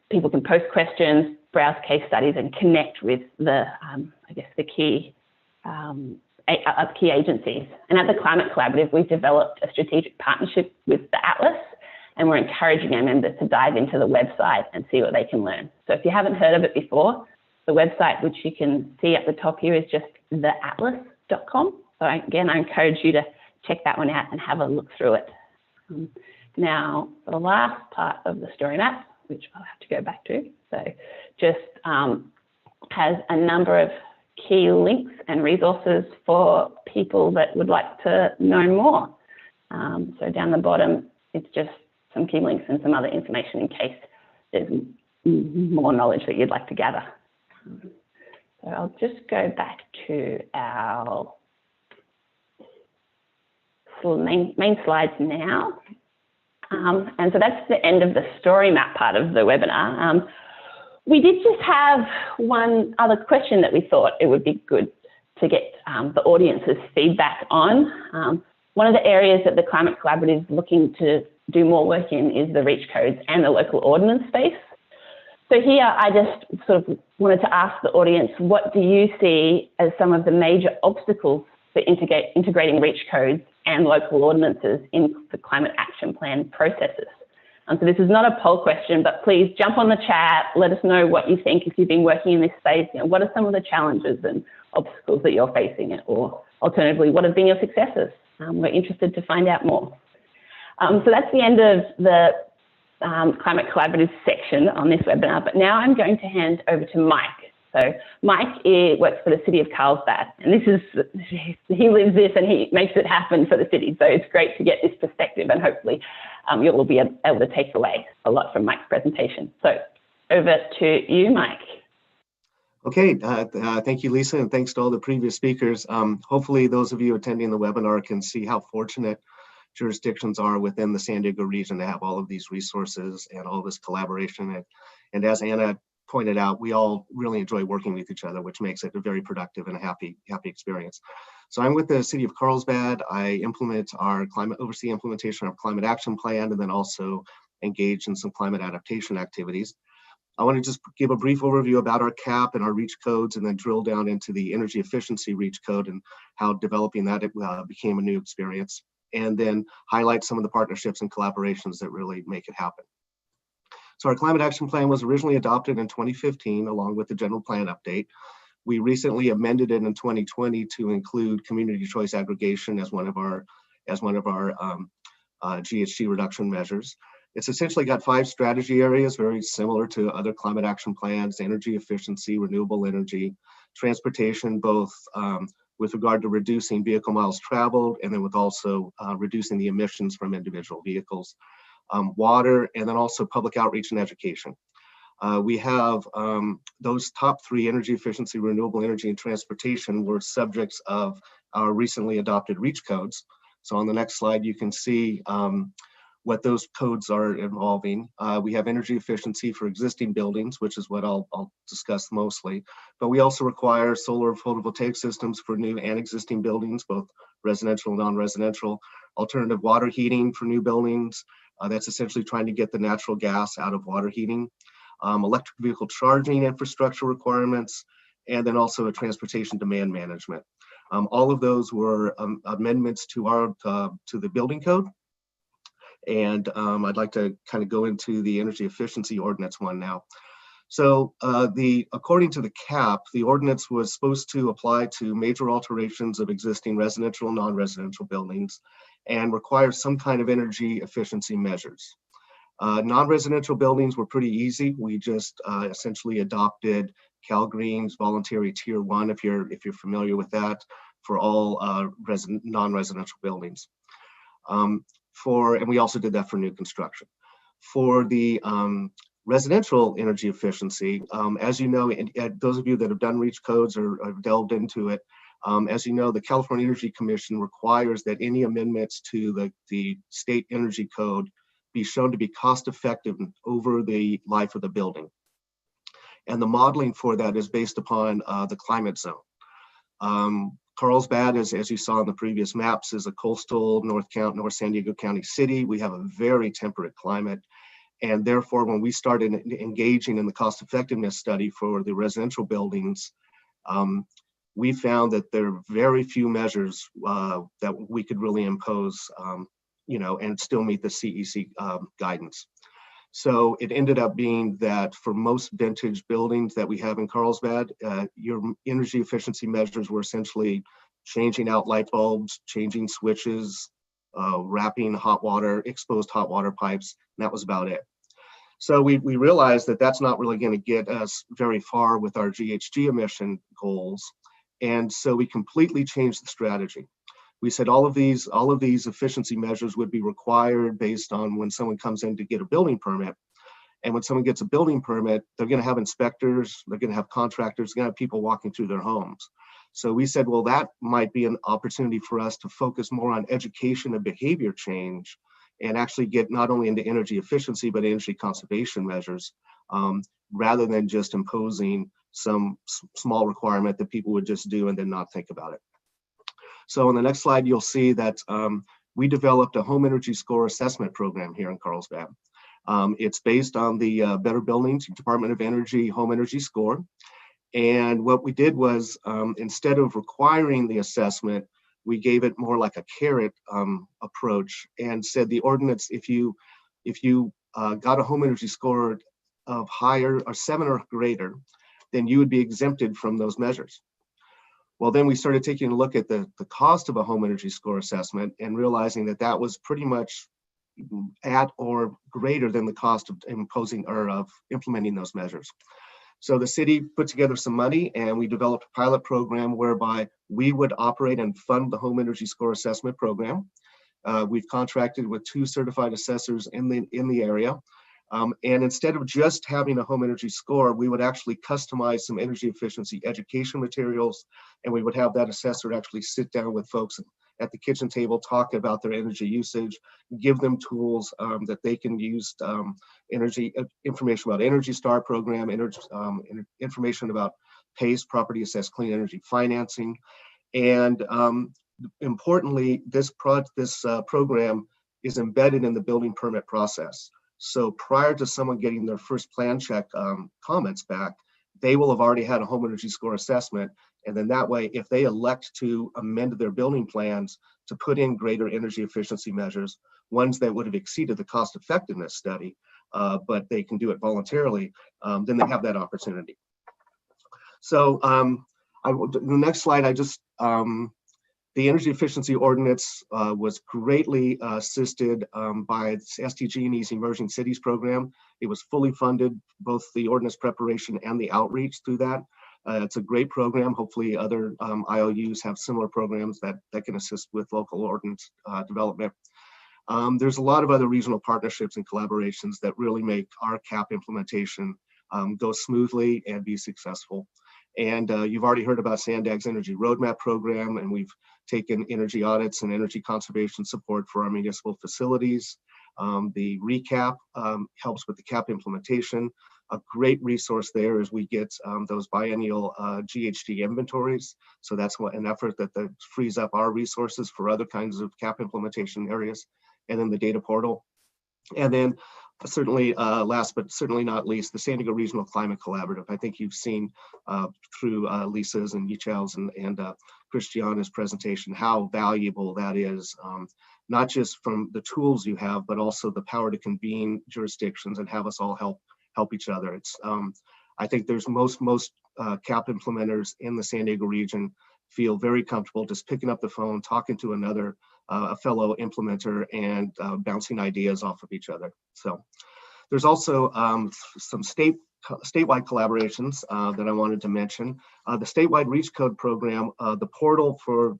people can post questions, browse case studies, and connect with the, I guess, the key agencies. And at the Climate Collaborative, we've developed a strategic partnership with the Atlas, and we're encouraging our members to dive into the website and see what they can learn. So if you haven't heard of it before, the website, which you can see at the top here, is just theatlas.com. So again, I encourage you to check that one out and have a look through it. Now, for the last part of the story map, which I'll have to go back to, so just has a number of key links and resources for people that would like to know more. So down the bottom, it's just some key links and some other information in case there's more knowledge that you'd like to gather. So I'll just go back to our main slides now. And so that's the end of the story map part of the webinar. We did just have one other question that we thought it would be good to get the audience's feedback on. One of the areas that the Climate Collaborative is looking to do more work in is the REACH codes and the local ordinance space. So here I just sort of wanted to ask the audience, what do you see as some of the major obstacles for integrating REACH codes and local ordinances in the climate action plan processes? So this is not a poll question, but please jump on the chat, let us know what you think if you've been working in this space. You know, what are some of the challenges and obstacles that you're facing, or alternatively, what have been your successes? We're interested to find out more. So that's the end of the Climate Collaborative section on this webinar, but now I'm going to hand over to Mike. So Mike works for the City of Carlsbad, and he lives this and he makes it happen for the city. So it's great to get this perspective, and hopefully you'll be able to take away a lot from Mike's presentation. So over to you, Mike. Okay, thank you, Lisa, and thanks to all the previous speakers. Hopefully those of you attending the webinar can see how fortunate jurisdictions are within the San Diego region to have all of these resources and all this collaboration. And as Anna pointed out, we all really enjoy working with each other, which makes it a very productive and a happy experience. So I'm with the City of Carlsbad. I oversee implementation of climate action plan, and then also engage in some climate adaptation activities. I want to just give a brief overview about our CAP and our REACH codes, and then drill down into the energy efficiency REACH code and how developing that became a new experience, and then highlight some of the partnerships and collaborations that really make it happen. So our climate action plan was originally adopted in 2015 along with the general plan update. We recently amended it in 2020 to include community choice aggregation as one of our GHG reduction measures. It's essentially got 5 strategy areas, very similar to other climate action plans: energy efficiency, renewable energy, transportation, both with regard to reducing vehicle miles traveled, and then with also reducing the emissions from individual vehicles, water, and then also public outreach and education. We have those top 3, energy efficiency, renewable energy, and transportation, were subjects of our recently adopted REACH codes. So on the next slide, you can see what those codes are involving. We have energy efficiency for existing buildings, which is what I'll discuss mostly, but we also require solar photovoltaic systems for new and existing buildings, both residential and non-residential, alternative water heating for new buildings. That's essentially trying to get the natural gas out of water heating, electric vehicle charging infrastructure requirements, and then also a transportation demand management. All of those were amendments to the building code. And I'd like to kind of go into the energy efficiency ordinance one now. So according to the CAP, the ordinance was supposed to apply to major alterations of existing residential and non-residential buildings and require some kind of energy efficiency measures. Non-residential buildings were pretty easy. We just essentially adopted CalGreen's voluntary tier 1, if you're familiar with that, for all non-residential buildings. And we also did that for new construction. For the residential energy efficiency, as you know, those of you that have done REACH codes or have delved into it, as you know, the California Energy Commission requires that any amendments to the state energy code be shown to be cost effective over the life of the building. And the modeling for that is based upon the climate zone. Carlsbad, as you saw in the previous maps, is a coastal North San Diego County city. We have a very temperate climate. And therefore, when we started engaging in the cost effectiveness study for the residential buildings, we found that there are very few measures that we could really impose, and still meet the CEC guidance. So it ended up being that for most vintage buildings that we have in Carlsbad, your energy efficiency measures were essentially changing out light bulbs, changing switches, wrapping exposed hot water pipes, and that was about it. So we realized that that's not really going to get us very far with our GHG emission goals. And so we completely changed the strategy. We said all of these efficiency measures would be required based on when someone comes in to get a building permit. And when someone gets a building permit, they're going to have inspectors, they're going to have contractors, they're going to have people walking through their homes. So we said, well, that might be an opportunity for us to focus more on education and behavior change and actually get not only into energy efficiency, but energy conservation measures, rather than just imposing some small requirement that people would just do and then not think about it. So on the next slide, you'll see that we developed a home energy score assessment program here in Carlsbad. It's based on the Better Buildings Department of Energy home energy score. And what we did was, instead of requiring the assessment, we gave it more like a carrot approach and said the ordinance, if you got a home energy score of higher or 7 or greater, then you would be exempted from those measures. Well, then we started taking a look at the cost of a home energy score assessment and realizing that that was pretty much at or greater than the cost of imposing or of implementing those measures. So the city put together some money and we developed a pilot program whereby we would operate and fund the home energy score assessment program. We've contracted with 2 certified assessors in the area. And instead of just having a home energy score, we would actually customize some energy efficiency education materials, and we would have that assessor actually sit down with folks at the kitchen table, talk about their energy usage, give them tools that they can use, information about Energy Star program, information about PACE, Property Assessed Clean Energy Financing. And importantly, this program is embedded in the building permit process. So prior to someone getting their first plan check comments back, they will have already had a home energy score assessment. And then that way, if they elect to amend their building plans to put in greater energy efficiency measures, ones that would have exceeded the cost effectiveness study, but they can do it voluntarily, then they have that opportunity. So the next slide, the energy efficiency ordinance was greatly assisted by SDG&E's Emerging Cities program. It was fully funded, both the ordinance preparation and the outreach through that. It's a great program. Hopefully other IOUs have similar programs that can assist with local ordinance development. There's a lot of other regional partnerships and collaborations that really make our CAP implementation go smoothly and be successful. And you've already heard about SANDAG's Energy Roadmap program, and we've taken energy audits and energy conservation support for our municipal facilities. The recap helps with the CAP implementation. A great resource there is we get those biennial GHG inventories. So that's an effort that frees up our resources for other kinds of CAP implementation areas. And then the data portal. And then certainly last but certainly not least, the San Diego Regional Climate Collaborative. I think you've seen through Lisa's and Yichal's and Christiana's presentation how valuable that is, not just from the tools you have, but also the power to convene jurisdictions and have us all help each other. It's I think there's most CAP implementers in the San Diego region feel very comfortable just picking up the phone, talking to another a fellow implementer, and bouncing ideas off of each other. So there's also some statewide collaborations that I wanted to mention. The statewide Reach Code program, the portal for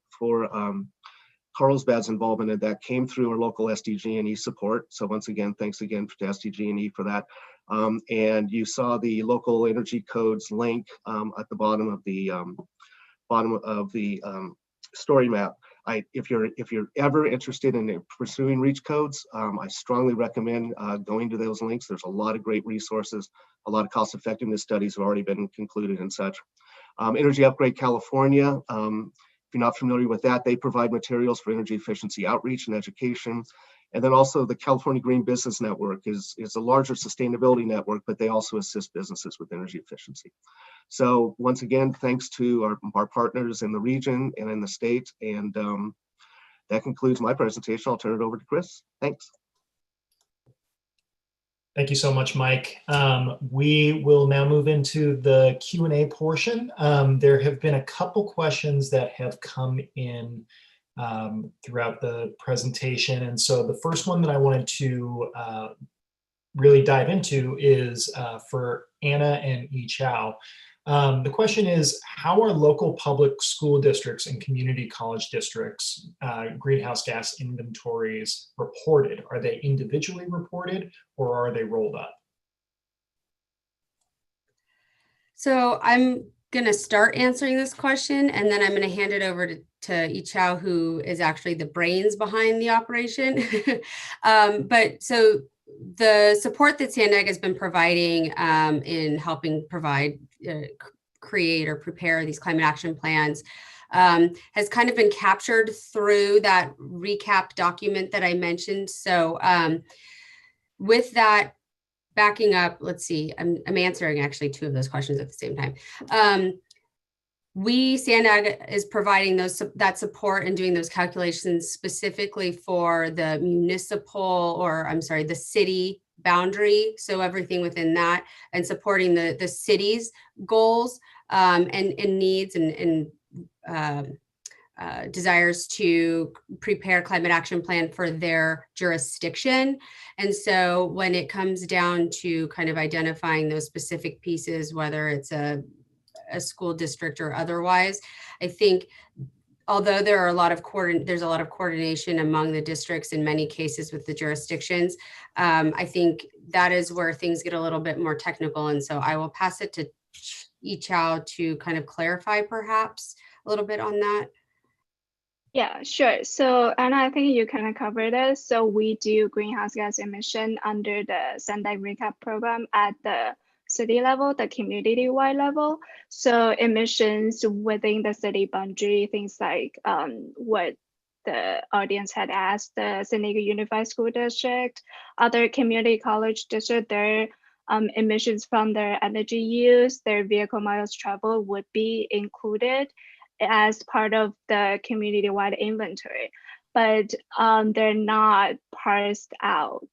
Carlsbad's involvement in that came through our local SDG&E support. So once again, thanks again to SDG&E for that. And you saw the local energy codes link at the bottom of the story map. If you're ever interested in pursuing Reach codes, I strongly recommend going to those links. There's a lot of great resources, a lot of cost effectiveness studies have already been concluded and such. Energy Upgrade California, if you're not familiar with that, they provide materials for energy efficiency outreach and education. And then also the California Green Business Network is a larger sustainability network, but they also assist businesses with energy efficiency. So once again, thanks to our partners in the region and in the state. And that concludes my presentation. I'll turn it over to Chris. Thanks. Thank you so much, Mike. We will now move into the Q&A portion. There have been a couple questions that have come in throughout the presentation. And so the first one that I wanted to really dive into is for Anna and Yichao. The question is, how are local public school districts and community college districts greenhouse gas inventories reported? Are they individually reported or are they rolled up? So I'm going to start answering this question, and then I'm going to hand it over to Yichao, who is actually the brains behind the operation. But so the support that Sandag has been providing in helping provide, create or prepare these climate action plans has kind of been captured through that recap document that I mentioned. So with that backing up, let's see, I'm answering actually two of those questions at the same time. Sandag is providing that support and doing those calculations specifically for the municipal, or I'm sorry, the city boundary. So everything within that, and supporting the city's goals and needs and desires to prepare climate action plan for their jurisdiction. And so when it comes down to kind of identifying those specific pieces, whether it's a school district or otherwise, I think although there's a lot of coordination among the districts in many cases with the jurisdictions, I think that is where things get a little bit more technical. And so I will pass it to Yichao to kind of clarify perhaps a little bit on that. Yeah, sure. So, Anna, I think you kind of covered this. So we do greenhouse gas emission under the Sandag Recap program at the city level, the community-wide level. So emissions within the city boundary, things like what the audience had asked, the San Diego Unified School District, other community college district, their emissions from their energy use, their vehicle miles traveled would be included as part of the community-wide inventory, but they're not parsed out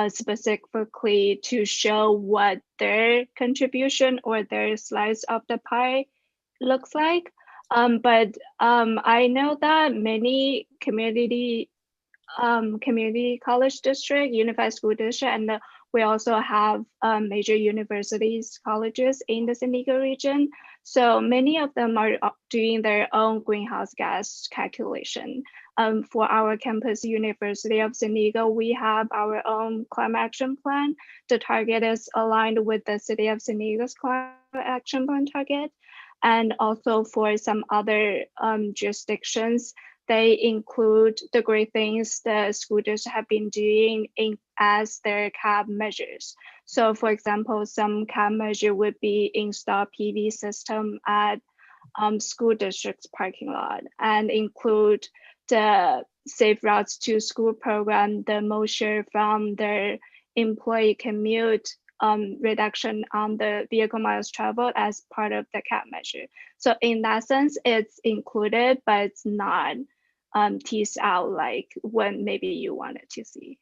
specifically to show what their contribution or their slice of the pie looks like. But I know that many community college district, unified school district, and we also have major universities, colleges in the San Diego region. So many of them are doing their own greenhouse gas calculation. For our campus, University of San Diego, we have our own climate action plan. The target is aligned with the City of San Diego's climate action plan target. And also for some other jurisdictions, they include the great things the school districts have been doing as their CAP measures. So for example, some CAP measure would be install PV system at school district's parking lot and include the Safe Routes to School program, the motion from their employee commute reduction on the vehicle miles traveled as part of the CAP measure. So in that sense, it's included, but it's not teased out like when maybe you wanted to see.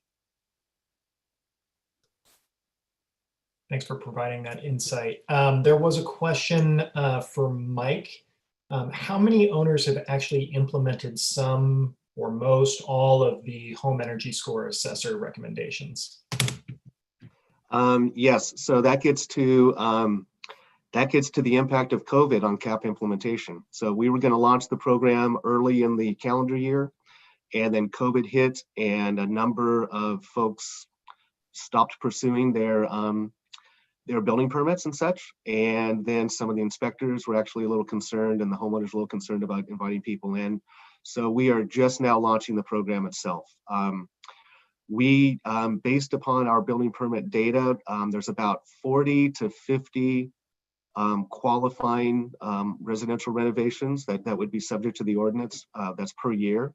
Thanks for providing that insight. There was a question for Mike. How many owners have actually implemented some or most all of the home energy score assessor recommendations? Yes, so that gets to the impact of COVID on CAP implementation. So we were going to launch the program early in the calendar year, and then COVID hit, and a number of folks stopped pursuing their building permits and such. And then some of the inspectors were actually a little concerned, and the homeowners were a little concerned about inviting people in. So we are just now launching the program itself. We, based upon our building permit data, there's about 40 to 50 qualifying residential renovations that would be subject to the ordinance. That's per year.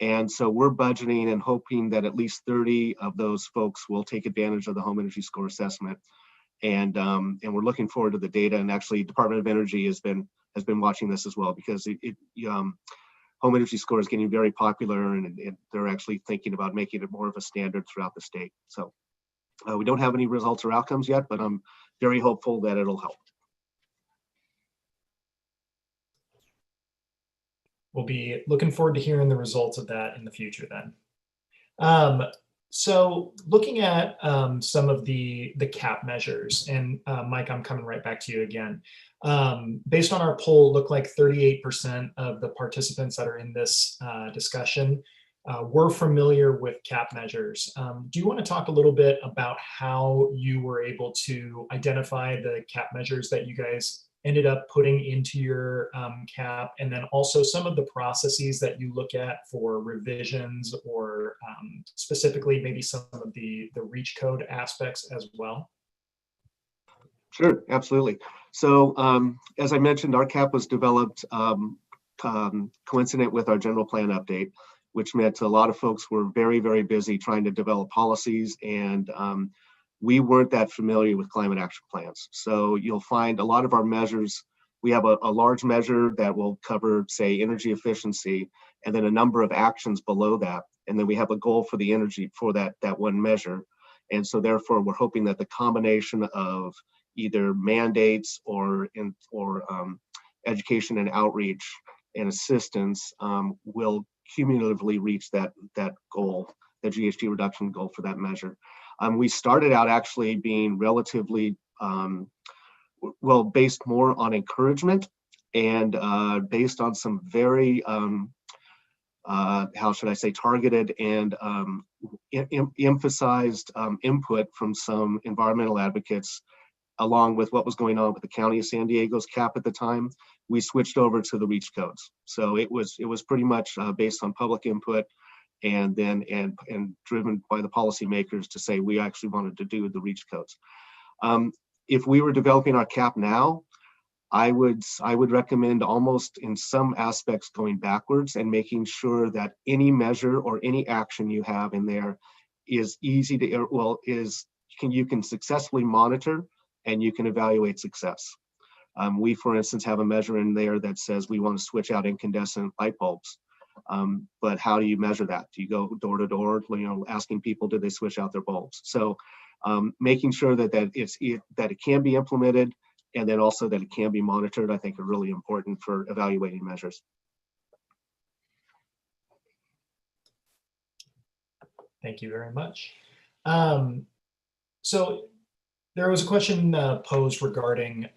And so we're budgeting and hoping that at least 30 of those folks will take advantage of the home energy score assessment. And we're looking forward to the data. And actually, Department of Energy has been watching this as well, because home energy score is getting very popular, and they're actually thinking about making it more of a standard throughout the state. So we don't have any results or outcomes yet, but I'm very hopeful that it'll help. We'll be looking forward to hearing the results of that in the future then. So looking at some of the CAP measures, and Mike, I'm coming right back to you again. Based on our poll, it looked like 38% of the participants that are in this discussion were familiar with CAP measures. Do you want to talk a little bit about how you were able to identify the CAP measures that you guys ended up putting into your CAP, and then also some of the processes that you look at for revisions, or specifically maybe some of the reach code aspects as well? Sure, absolutely. So as I mentioned, our CAP was developed coincident with our general plan update, which meant a lot of folks were very, very busy trying to develop policies, and we weren't that familiar with climate action plans. So you'll find a lot of our measures, we have a large measure that will cover, say, energy efficiency, and then a number of actions below that. And then we have a goal for the energy for that one measure. And so therefore, we're hoping that the combination of either mandates or education and outreach and assistance will cumulatively reach that goal, the GHG reduction goal for that measure. We started out actually being relatively, based more on encouragement, and based on some very, how should I say, targeted and emphasized input from some environmental advocates, along with what was going on with the County of San Diego's CAP at the time. We switched over to the reach codes. So it was pretty much based on public input, and then and driven by the policymakers to say we actually wanted to do the reach codes. If we were developing our CAP now, I would recommend almost in some aspects going backwards and making sure that any measure or any action you have in there is easy to, you can successfully monitor and you can evaluate success. We, for instance, have a measure in there that says we want to switch out incandescent light bulbs. But how do you measure that? Do you go door to door, asking people, did they switch out their bulbs? So making sure that it can be implemented, and then also that it can be monitored, I think are really important for evaluating measures. Thank you very much. So there was a question posed regarding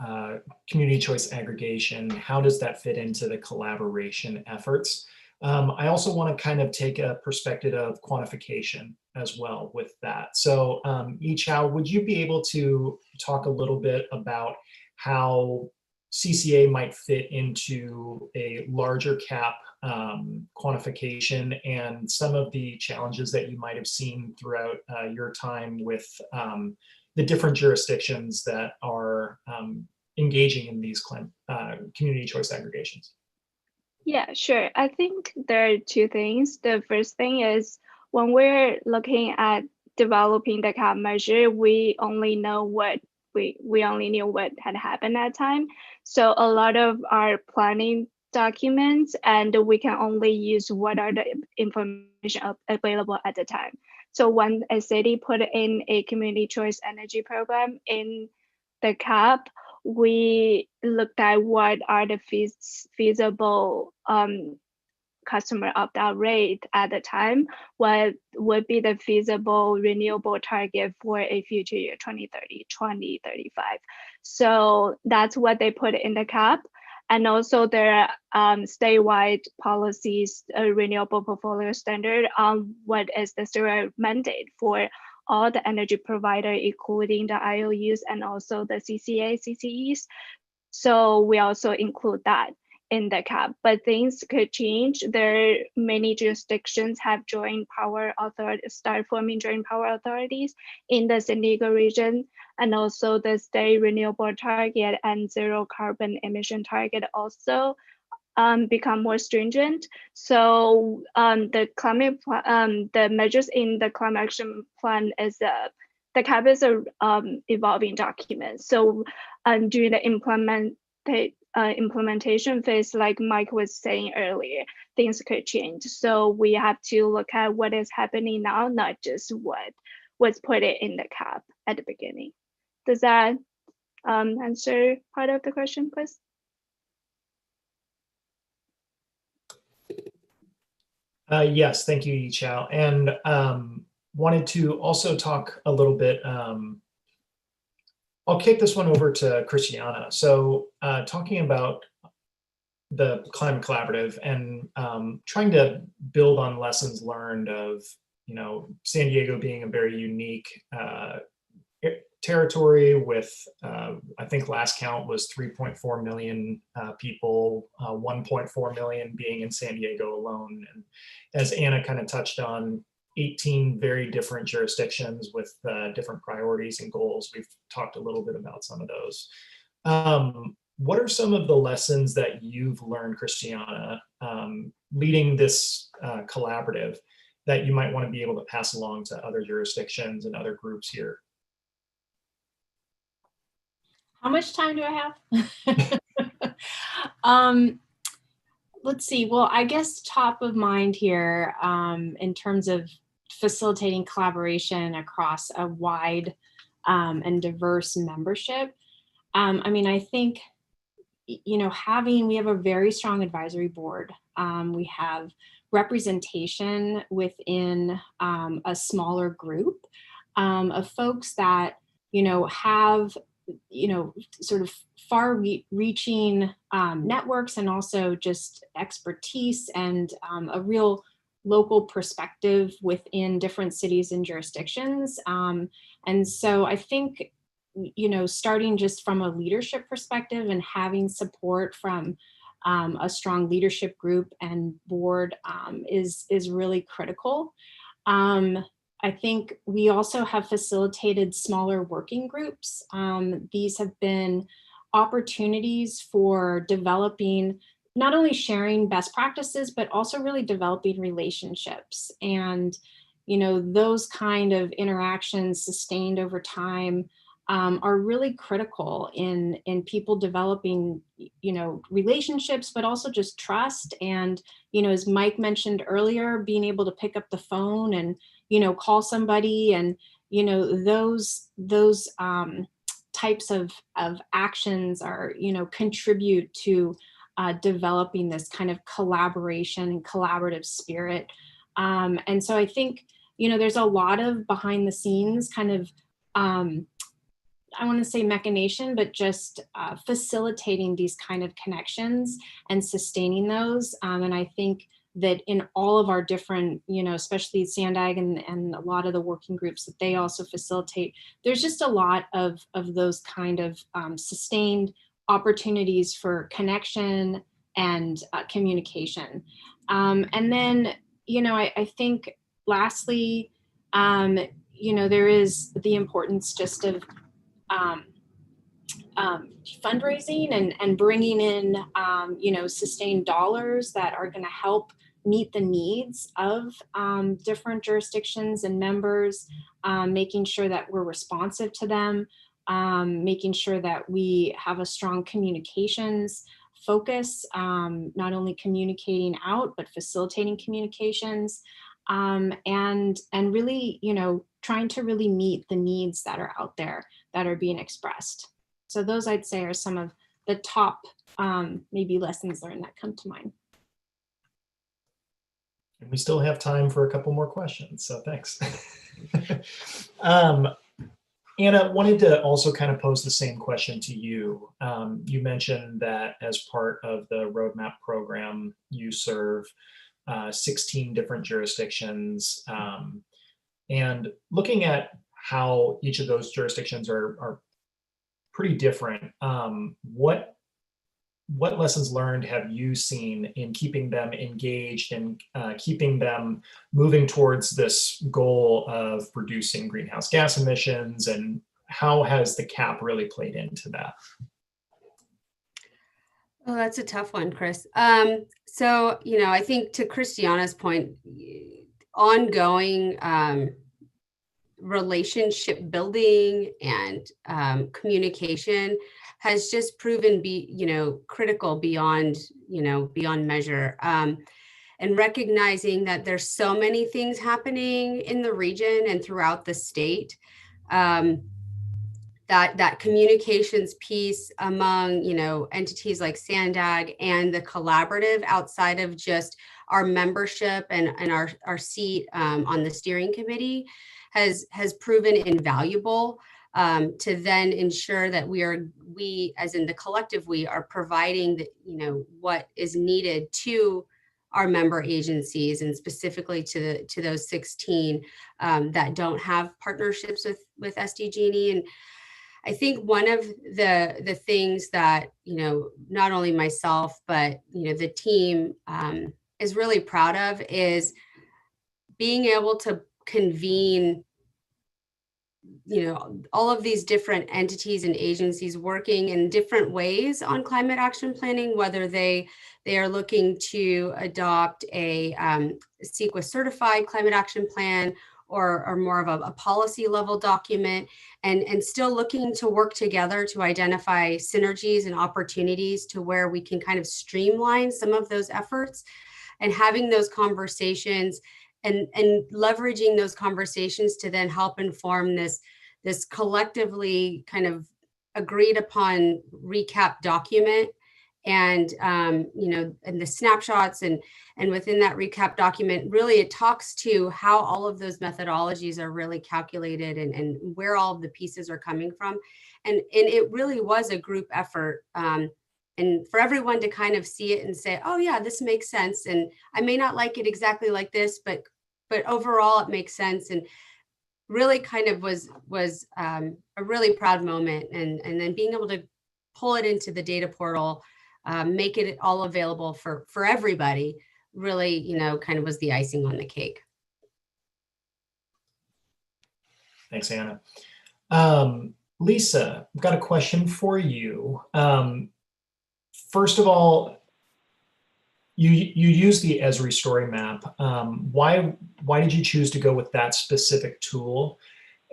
community choice aggregation. How does that fit into the collaboration efforts? I also want to kind of take a perspective of quantification as well with that. So Yichao, would you be able to talk a little bit about how CCA might fit into a larger cap quantification, and some of the challenges that you might have seen throughout your time with the different jurisdictions that are engaging in these community choice aggregations. Yeah, sure. I think there are two things. The first thing is when we're looking at developing the cap measure, we only know what we only knew what had happened at time. So a lot of our planning documents, and we can only use what are the information available at the time. So when a city put in a community choice energy program in the cap, we looked at what are the feasible customer opt-out rate at the time, what would be the feasible renewable target for a future year, 2030, 2035. So that's what they put in the cap. And also there are statewide policies, renewable portfolio standard on what is the statewide mandate for all the energy provider, including the IOUs and also the CCA, CCEs. So we also include that in the cap, but things could change. There are many jurisdictions have joint power authorities, start forming joint power authorities in the San Diego region, and also the state renewable target and zero carbon emission target also become more stringent. So the climate, the measures in the climate action plan is the cap is a evolving document. So during the implementation phase, like Mike was saying earlier, things could change. So we have to look at what is happening now, not just what was put it in the cap at the beginning. Does that answer part of the question, Chris? Yes, thank you, Yichao. And wanted to also talk a little bit, I'll kick this one over to Christiana. So talking about the Climate Collaborative and trying to build on lessons learned of, San Diego being a very unique territory with, I think last count was 3.4 million people, 1.4 million being in San Diego alone. And as Anna kind of touched on, 18 very different jurisdictions with different priorities and goals. We've talked a little bit about some of those. What are some of the lessons that you've learned, Christiana, leading this collaborative that you might want to be able to pass along to other jurisdictions and other groups here? How much time do I have? Let's see. Well, I guess top of mind here in terms of facilitating collaboration across a wide and diverse membership. I mean, I think, we have a very strong advisory board. We have representation within a smaller group of folks that, have sort of far-reaching networks and also just expertise and a real local perspective within different cities and jurisdictions. And so I think, starting just from a leadership perspective and having support from a strong leadership group and board is really critical. I think we also have facilitated smaller working groups. These have been opportunities for developing, not only sharing best practices, but also really developing relationships. And, those kind of interactions sustained over time are really critical in people developing, relationships, but also just trust. And, as Mike mentioned earlier, being able to pick up the phone and, call somebody and, those types of actions are, contribute to developing this kind of collaboration and collaborative spirit. And so I think, there's a lot of behind the scenes kind of, I want to say machination, but just facilitating these kind of connections and sustaining those. And I think that in all of our different, especially SANDAG and a lot of the working groups that they also facilitate, there's just a lot of those kind of sustained opportunities for connection and communication. And then, I think lastly, there is the importance just of fundraising and bringing in, sustained dollars that are going to help meet the needs of different jurisdictions and members, making sure that we're responsive to them, making sure that we have a strong communications focus, not only communicating out, but facilitating communications, and really, trying to really meet the needs that are out there that are being expressed. So those, I'd say, are some of the top maybe lessons learned that come to mind. And we still have time for a couple more questions, so thanks. Anna, wanted to also kind of pose the same question to you. You mentioned that as part of the roadmap program, you serve 16 different jurisdictions. And looking at how each of those jurisdictions are pretty different, what lessons learned have you seen in keeping them engaged and keeping them moving towards this goal of reducing greenhouse gas emissions, and how has the CAP really played into that? Oh, that's a tough one, Chris. So, I think to Christiana's point, ongoing relationship building and communication has just proven critical beyond measure. And recognizing that there's so many things happening in the region and throughout the state, that communications piece among, entities like SANDAG and the collaborative outside of just our membership and our seat on the steering committee has proven invaluable. To then ensure that we as in the collective, we are providing what is needed to our member agencies, and specifically to those 16 that don't have partnerships with SDG&E. And I think one of the things that not only myself but the team is really proud of is being able to convene all of these different entities and agencies working in different ways on climate action planning, whether they are looking to adopt a SEEC certified climate action plan or more of a policy level document, and still looking to work together to identify synergies and opportunities to where we can kind of streamline some of those efforts, and having those conversations and leveraging those conversations to then help inform this collectively kind of agreed upon recap document, and and the snapshots and within that recap document, really it talks to how all of those methodologies are really calculated and where all of the pieces are coming from, and it really was a group effort. And for everyone to kind of see it and say, oh yeah, this makes sense, and I may not like it exactly like this, but overall it makes sense, and really kind of was a really proud moment. And then being able to pull it into the data portal, make it all available for everybody, really, kind of was the icing on the cake. Thanks, Anna. Lisa, I've got a question for you. First of all, you use the Esri story map. Why did you choose to go with that specific tool?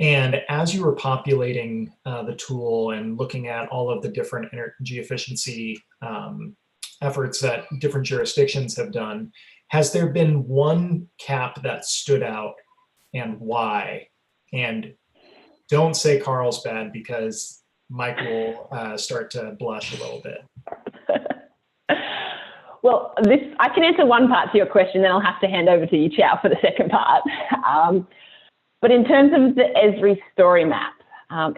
And as you were populating the tool and looking at all of the different energy efficiency efforts that different jurisdictions have done, has there been one CAP that stood out, and why? And don't say Carlsbad, because Mike will start to blush a little bit. Well, I can answer one part to your question, then I'll have to hand over to you, Chow, for the second part. But in terms of the Esri story map,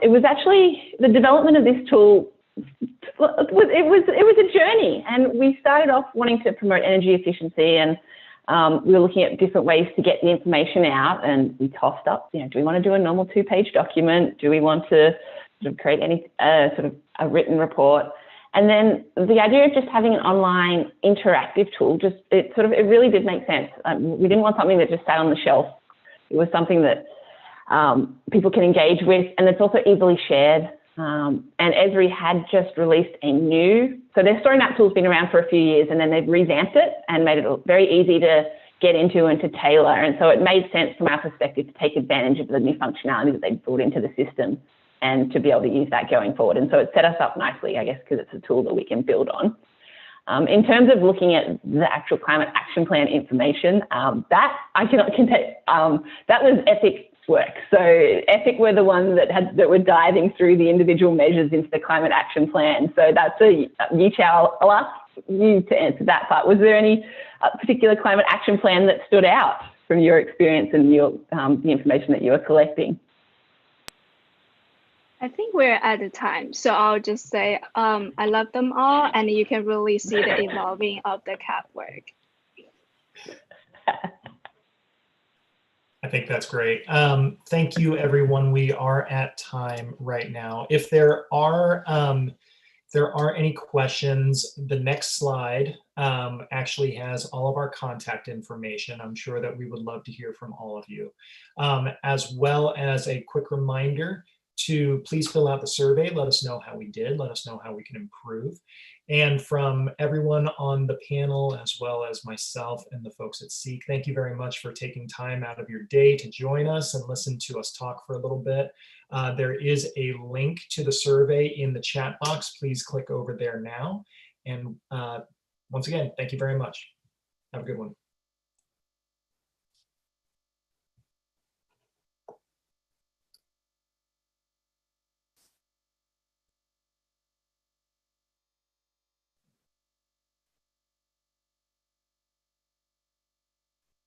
it was actually the development of this tool. It was a journey, and we started off wanting to promote energy efficiency, and we were looking at different ways to get the information out, and we tossed up, do we want to do a normal 2-page document? Do we want to sort of create any sort of a written report? And then the idea of just having an online interactive tool, it really did make sense. We didn't want something that just sat on the shelf. It was something that people can engage with, and it's also easily shared. And Esri had just released so their story map tool's been around for a few years, and then they've revamped it and made it very easy to get into and to tailor. And so it made sense from our perspective to take advantage of the new functionality that they brought into the system and to be able to use that going forward. And so it set us up nicely, I guess, because it's a tool that we can build on. In terms of looking at the actual climate action plan information, that was EPIC's work. So EPIC were the ones that were diving through the individual measures into the climate action plan. So that's I'll ask you to answer that part. Was there any particular climate action plan that stood out from your experience and the information that you were collecting? I think we're at the time, so I'll just say I love them all, and you can really see the evolving of the CAP work. I think that's great. Thank you, everyone. We are at time right now. If there are any questions, the next slide actually has all of our contact information. I'm sure that we would love to hear from all of you, as well as a quick reminder to please fill out the survey. Let us know how we did. Let us know how we can improve. And from everyone on the panel, as well as myself and the folks at SEEC, thank you very much for taking time out of your day to join us and listen to us talk for a little bit. There is a link to the survey in the chat box. Please click over there now. And once again, thank you very much. Have a good one.